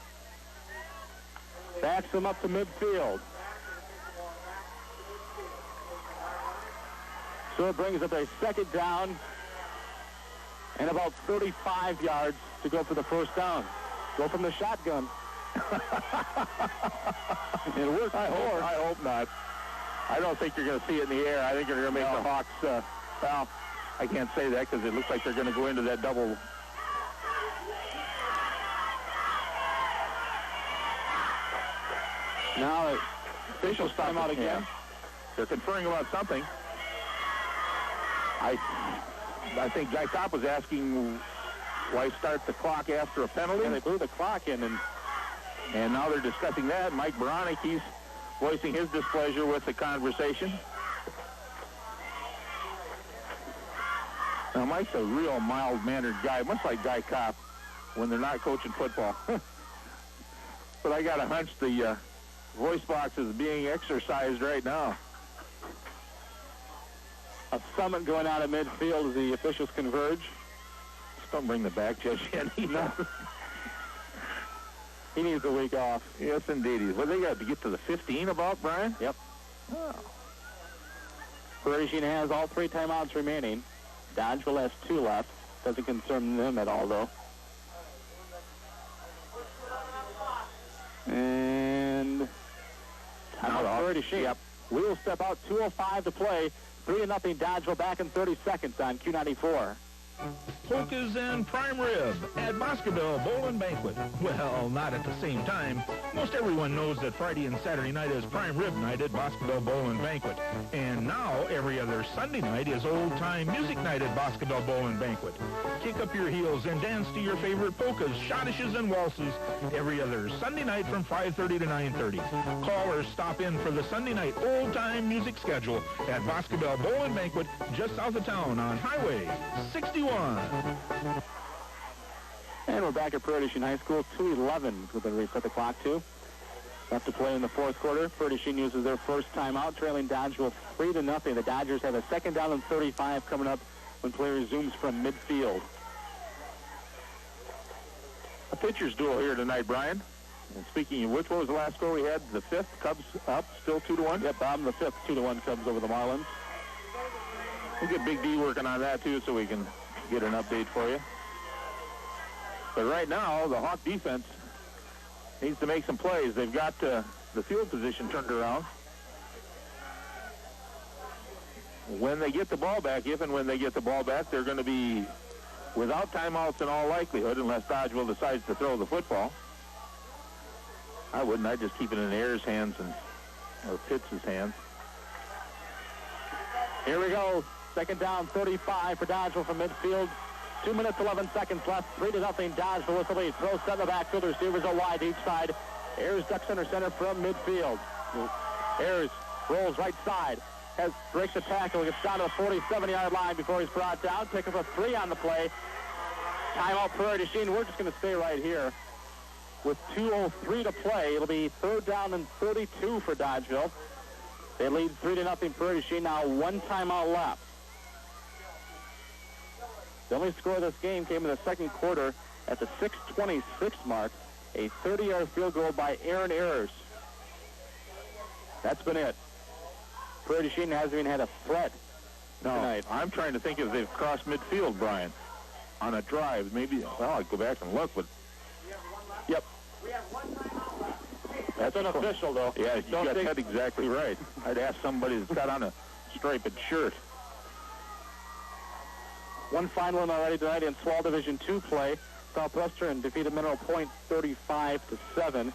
Backs him up to midfield. So it brings up a second down and about 35 yards to go for the first down. Go from the shotgun. It worked. I hope not. I don't think you're going to see it in the air. I think you're going to make the Hawks, well, I can't say that because it looks like they're going to go into that double. Now, officials time out again. Yeah. They're conferring about something. I think Guy Kopp was asking why start the clock after a penalty. And they blew the clock in, and now they're discussing that. Mike Baranek, he's voicing his displeasure with the conversation. Now, Mike's a real mild-mannered guy, much like Guy Kopp when they're not coaching football. But I got a hunch the voice box is being exercised right now. A summit going out of midfield as the officials converge. Just don't bring the back judge in. No. He needs a week off. Yes, indeed. Well, they got to get to the 15 about, Brian? Yep. Oh. Prairie du Chien has all 3 timeouts remaining. Dodgeville has 2 left. Doesn't concern them at all, though. And Prairie du Chien. Yep. Wheels step out, 2:05 to play. 3-0 Dodgeville back in 30 seconds on Q94. Polkas and prime rib at Boscoville Bowl and Banquet. Well, not at the same time. Most everyone knows that Friday and Saturday night is prime rib night at Boscoville Bowl and Banquet. And now every other Sunday night is old-time music night at Boscoville Bowl and Banquet. Kick up your heels and dance to your favorite polkas, schottisches, and waltzes every other Sunday night from 5:30 to 9:30. Call or stop in for the Sunday night old-time music schedule at Boscoville Bowl and Banquet just south of town on Highway 61. And we're back at Prairie High School, 2:11 with the reset the clock to. Left to play in the fourth quarter. Prairie uses their first timeout, trailing Dodgeville 3-0. The Dodgers have a second down and 35 coming up when play resumes from midfield. A pitcher's duel here tonight, Brian. And speaking of which, what was the last score we had? The fifth, Cubs up, still 2-1? Yep, bottom of the fifth, 2-1 Cubs over the Marlins. We'll get Big D working on that, too, so we can get an update for you. But right now, the Hawk defense needs to make some plays. They've got the field position turned around. When they get the ball back, if and when they get the ball back, they're going to be without timeouts in all likelihood, unless Dodgeville decides to throw the football. I wouldn't. I'd just keep it in Ayers' hands or Pitts' hands. Here we go. Second down, 35 for Dodgeville from midfield. 2 minutes, 11 seconds left. 3-0 Dodgeville with the lead. Throw set in the backfield. Receivers are wide each side. Ayers ducks under center from midfield. Ayers rolls right side. Breaks the tackle. Gets down to the 47-yard line before he's brought down. Pick up a 3 on the play. Timeout Prairie Chien. We're just going to stay right here. With 2:03 to play, it'll be third down and 32 for Dodgeville. They lead 3-0 Prairie Chien. Now 1 timeout left. The only score of this game came in the second quarter at the 6:26 mark. A 30-yard field goal by Aaron Ayers. That's been it. Prairie Chien hasn't even had a threat tonight. I'm trying to think if they've crossed midfield, Brian, on a drive. Maybe, well, I'd go back and look, but... Yep. That's unofficial, though. Yeah, you got that exactly right. I'd ask somebody that's got on a striped shirt. One final one already tonight in Swall Division 2 play. Southwestern defeated Mineral Point 35-7.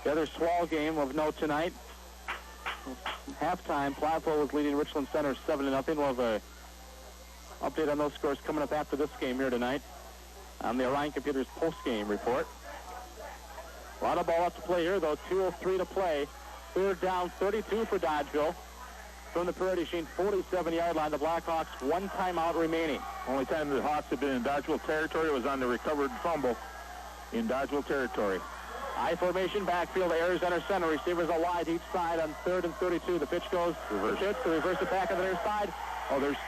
The other Swall game of note tonight. Halftime, Platteville was leading Richland Center 7-0. We'll have an update on those scores coming up after this game here tonight on the Orion Computers post-game report. A lot of ball left to play here, though. 2:03 to play. Third down, 32 for Dodgeville. From the Prairie Chien 47-yard line, the Blackhawks 1 timeout remaining. Only time the Hawks have been in Dodgeville territory was on the recovered fumble in Dodgeville territory. I formation backfield, Ayers under center. Receivers are wide each side on 3rd and 32. The pitch goes. Reverse. The pitch to reverse it back on the near side.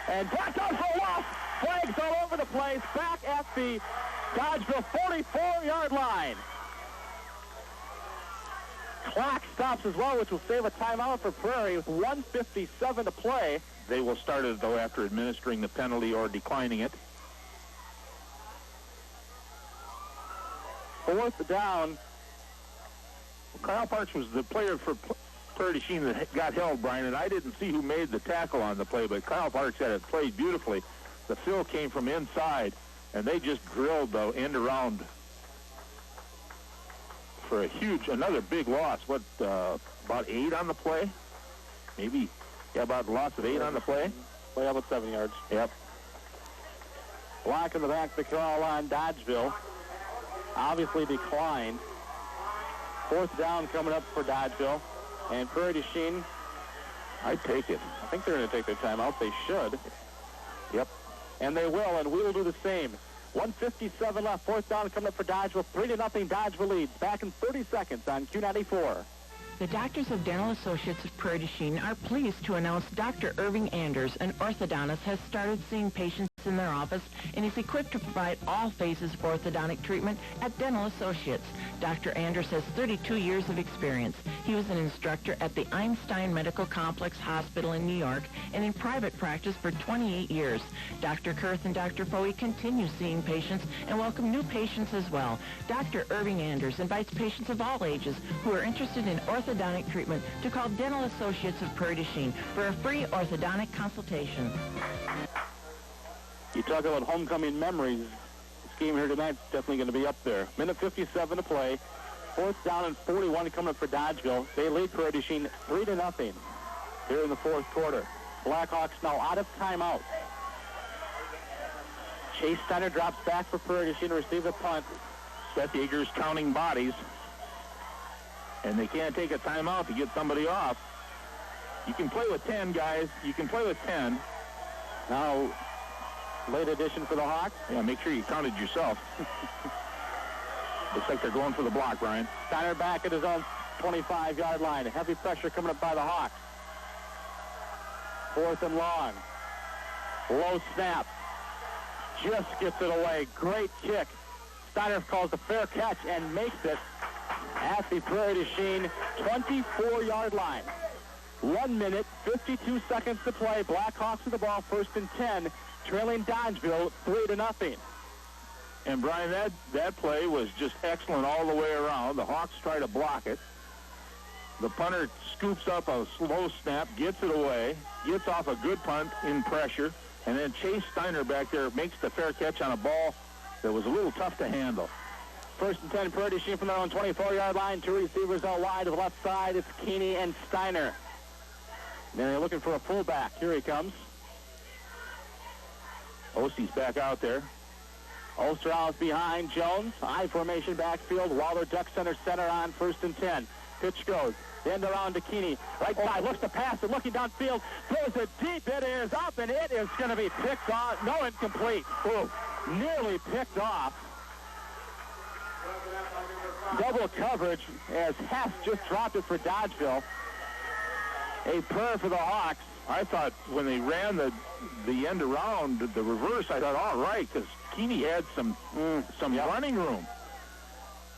And brought down for a loss. Flags all over the place. Back at the Dodgeville 44-yard line. Clock stops as well, which will save a timeout for Prairie with 1:57 to play. They will start it, though, after administering the penalty or declining it. Fourth down. Kyle Parks was the player for Prairie Chien that got held, Brian, and I didn't see who made the tackle on the play, but Kyle Parks had it played beautifully. The fill came from inside, and they just drilled the end around for another big loss. What, about 8 on the play? Maybe, yeah, about a loss of 8 on the play. Play about 7 yards. Yep. Block in the back, the call on Dodgeville. Obviously declined. Fourth down coming up for Dodgeville. And Prairie Chien, I'd take it. I think they're going to take their timeout. They should. Yep. And they will, and we will do the same. 1:57 left. Fourth down coming up for Dodgeville. 3-0 Dodgeville leads. Back in 30 seconds on Q94. The Doctors of Dental Associates of Prairie du Chien are pleased to announce Dr. Irving Anders, an orthodontist, has started seeing patients in their office and is equipped to provide all phases of orthodontic treatment at Dental Associates. Dr. Anders has 32 years of experience. He was an instructor at the Einstein Medical Complex Hospital in New York and in private practice for 28 years. Dr. Kurth and Dr. Foey continue seeing patients and welcome new patients as well. Dr. Irving Anders invites patients of all ages who are interested in orthodontic treatment to call Dental Associates of Prairie du Chien for a free orthodontic consultation. You talk about homecoming memories. This game here tonight is definitely going to be up there. Minute 57 to play. 4th down and 41 coming up for Dodgeville. They lead Prairie du Chien 3-0 here in the 4th quarter. Blackhawks now out of timeout. Chase Steiner drops back for Prairie du Chien to receive the punt. Seth Yeager's counting bodies, and they can't take a timeout to get somebody off. You can play with 10, guys. You can play with 10. Now, late addition for the Hawks. Yeah, make sure you counted yourself. Looks like they're going for the block, Brian. Steiner back at his own 25-yard line. Heavy pressure coming up by the Hawks. 4th and long. Low snap. Just gets it away. Great kick. Steiner calls a fair catch and makes it at the Prairie du Chien 24-yard line. 1 minute, 52 seconds to play. Blackhawks with the ball, 1st and 10, trailing Dodgeville 3-0. And Brian, that play was just excellent all the way around. The Hawks try to block it. The punter scoops up a slow snap, gets it away, gets off a good punt in pressure, and then Chase Steiner back there makes the fair catch on a ball that was a little tough to handle. 1st and 10, Prairie du Chien from their own 24-yard line. 2 receivers out wide to the left side. It's Keeney and Steiner. Then they're looking for a fullback. Here he comes. Ostie's back out there. Osterhaus behind Jones. I formation backfield. Waller ducks center on 1st and 10. Pitch goes. End around to Keeney. Right side. Looks to pass it. Looking downfield. Throws it deep. It is up, and it is going to be picked off. No, incomplete. Ooh, nearly picked off. Double coverage as Hess just dropped it for Dodgeville. A prayer for the Hawks. I thought when they ran the end around, the reverse, I thought, all right, because Keeney had some running room.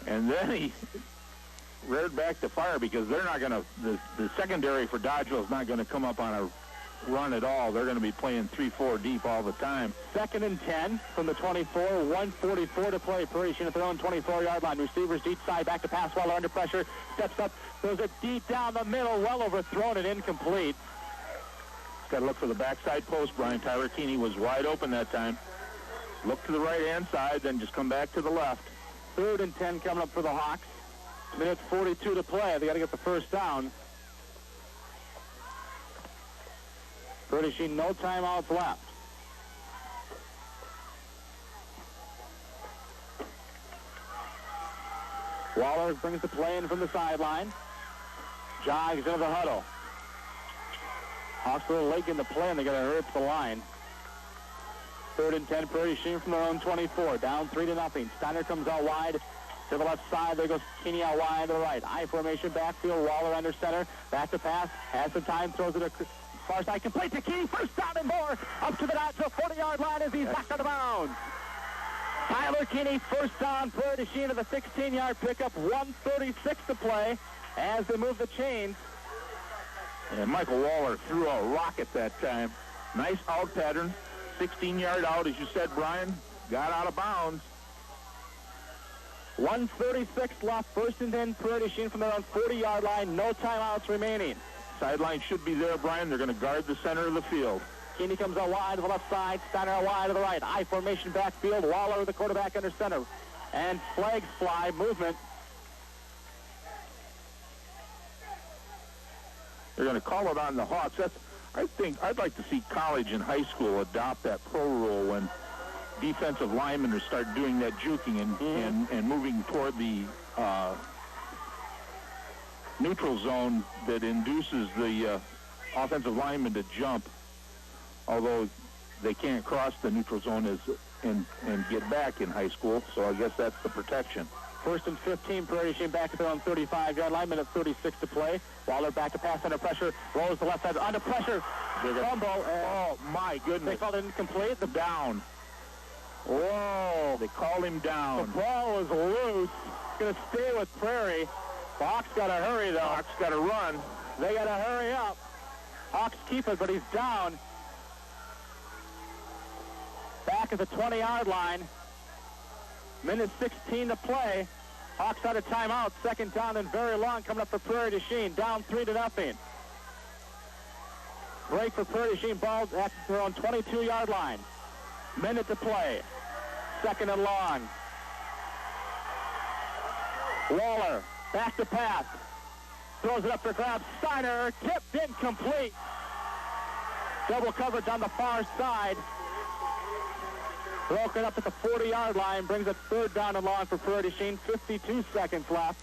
And then he reared back to fire because they're not going to, the secondary for Dodgeville is not going to come up on a run at all. They're going to be playing 3-4 deep all the time. 2nd and 10 from the 24, 1:44 to play. Prairie at their own 24-yard line. Receivers deep side, back to pass. Waller under pressure, steps up, throws it deep down the middle, well overthrown and incomplete. Got to look for the backside post, Brian. Tyler Keeney was wide open that time. Look to the right-hand side, then just come back to the left. 3rd and 10 coming up for the Hawks. Minute 42 to play. They got to get the first down. Prairie du Chien, no timeouts left. Waller brings the play in from the sideline. Jogs into the huddle. Hawks a little late in the play, and they got to hurry up the line. 3rd and 10, Prairie du Chien from their own 24. Down 3-0. Steiner comes out wide to the left side. There goes Keeney out wide to the right. I formation backfield. Waller under center. Back to pass. Has some time. Throws it far side. Complete to Keeney. First down and more. Up to the Dodgeville 40-yard line as he's knocked out of bounds. Tyler Keeney, first down. Prairie du Chien to the 16-yard pickup. 1:36 to play as they move the chains. And Michael Waller threw a rocket that time. Nice out pattern. 16-yard out, as you said, Brian. Got out of bounds. 1:36 left. 1st and 10, Prairie du Chien from their own 40-yard line. No timeouts remaining. Sideline should be there, Brian. They're going to guard the center of the field. Keeney comes out wide to the left side. Steiner out wide to the right. I formation backfield. Waller, the quarterback, under center. And flags fly. Movement. They're going to call it on the Hawks. I think I'd like to see college and high school adopt that pro rule when defensive linemen start doing that juking and moving toward the neutral zone that induces the offensive lineman to jump, although they can't cross the neutral zone and get back in high school, so I guess that's the protection. First and 15, Prairie Sheen back at their own 35-yard line, minute 36 to play. Waller back to pass under pressure, rolls the left side under pressure. Fumble. Oh, my goodness. They called it incomplete. The down. Whoa. They called him down. The ball is loose. Going to stay with Prairie. The Hawks got to hurry, though. Hawks got to run. They got to hurry up. Hawks keep it, but he's down. Back at the 20-yard line. Minute 16 to play. Hawks out of timeout. Second down and very long coming up for Prairie du Chien. Down 3-0. Break for Prairie du Chien. Ball at their own 22-yard line. Minute to play. Second and long. Waller back to pass. Throws it up for grabs. Steiner tipped incomplete. Double coverage on the far side. Broken up at the 40-yard line, brings it third down and long for Prairie du Chien. 52 seconds left.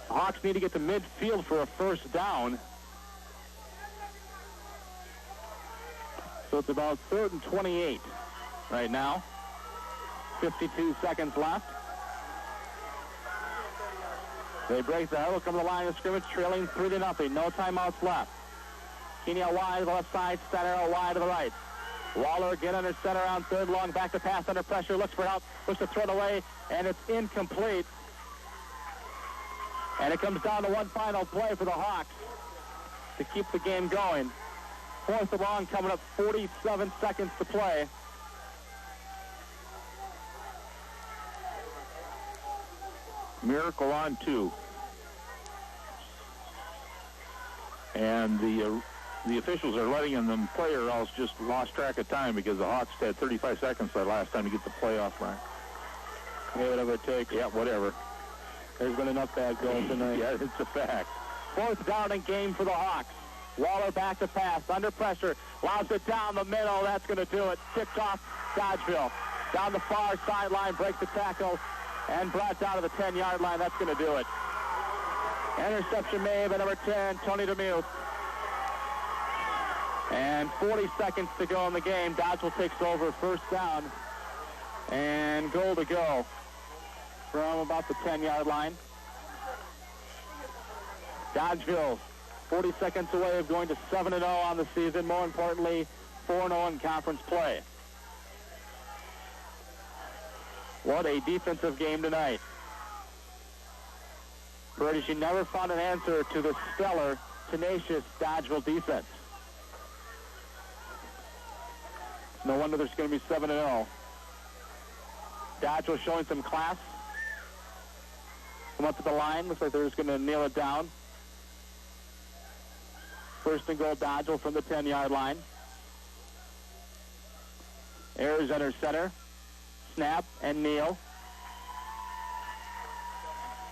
Hawks need to get to midfield for a first down. So it's about 3rd and 28 right now. 52 seconds left. They break the huddle, come to the line of scrimmage, trailing 3-0. No timeouts left. Keeney out wide to the left side, Steiner out wide to the right. Waller again under center on third long, back to pass under pressure, looks for help, looks to throw it away, and it's incomplete. And it comes down to one final play for the Hawks to keep the game going. 4th and long coming up, 47 seconds to play. Miracle on 2. And the officials are letting them play or else just lost track of time because the Hawks had 35 seconds that last time to get the playoff line. Yeah, whatever it takes. Yeah, whatever. There's been enough bad goals tonight. Yeah, it's a fact. 4th down and game for the Hawks. Waller back to pass, under pressure, lobs it down the middle. That's going to do it. Tipped off Dodgeville. Down the far sideline, breaks the tackle, and brought down to the 10-yard line. That's going to do it. Interception made by number 10, Tony DeMuth. And 40 seconds to go in the game. Dodgeville takes over, first down, and goal to go from about the 10-yard line. Dodgeville 40 seconds away of going to 7-0 on the season. More importantly, 4-0 in conference play. What a defensive game tonight. Prairie du Chien never found an answer to the stellar, tenacious Dodgeville defense. No wonder there's going to be 7-0. Dodgeville showing some class. Come up to the line. Looks like they're just going to nail it down. First and goal, Dodgeville from the 10-yard line. Ayers under center. Snap and kneel.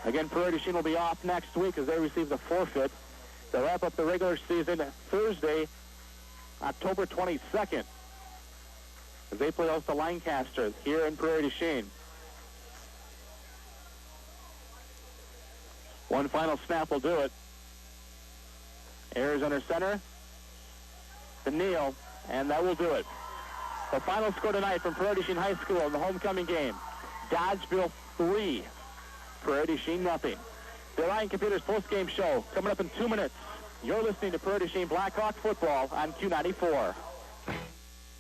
Again, Prairie du Chien will be off next week as they receive the forfeit. They'll wrap up the regular season Thursday, October 22nd, as they play host to Lancaster here in Prairie du Chien. One final snap will do it. Ayers under center. The kneel, and that will do it. The final score tonight from Prairie du Chien High School in the homecoming game. Dodgeville 3, Prairie du Chien nothing. The Ryan Computers post-game show coming up in 2 minutes. You're listening to Prairie du Chien Blackhawk football on Q94.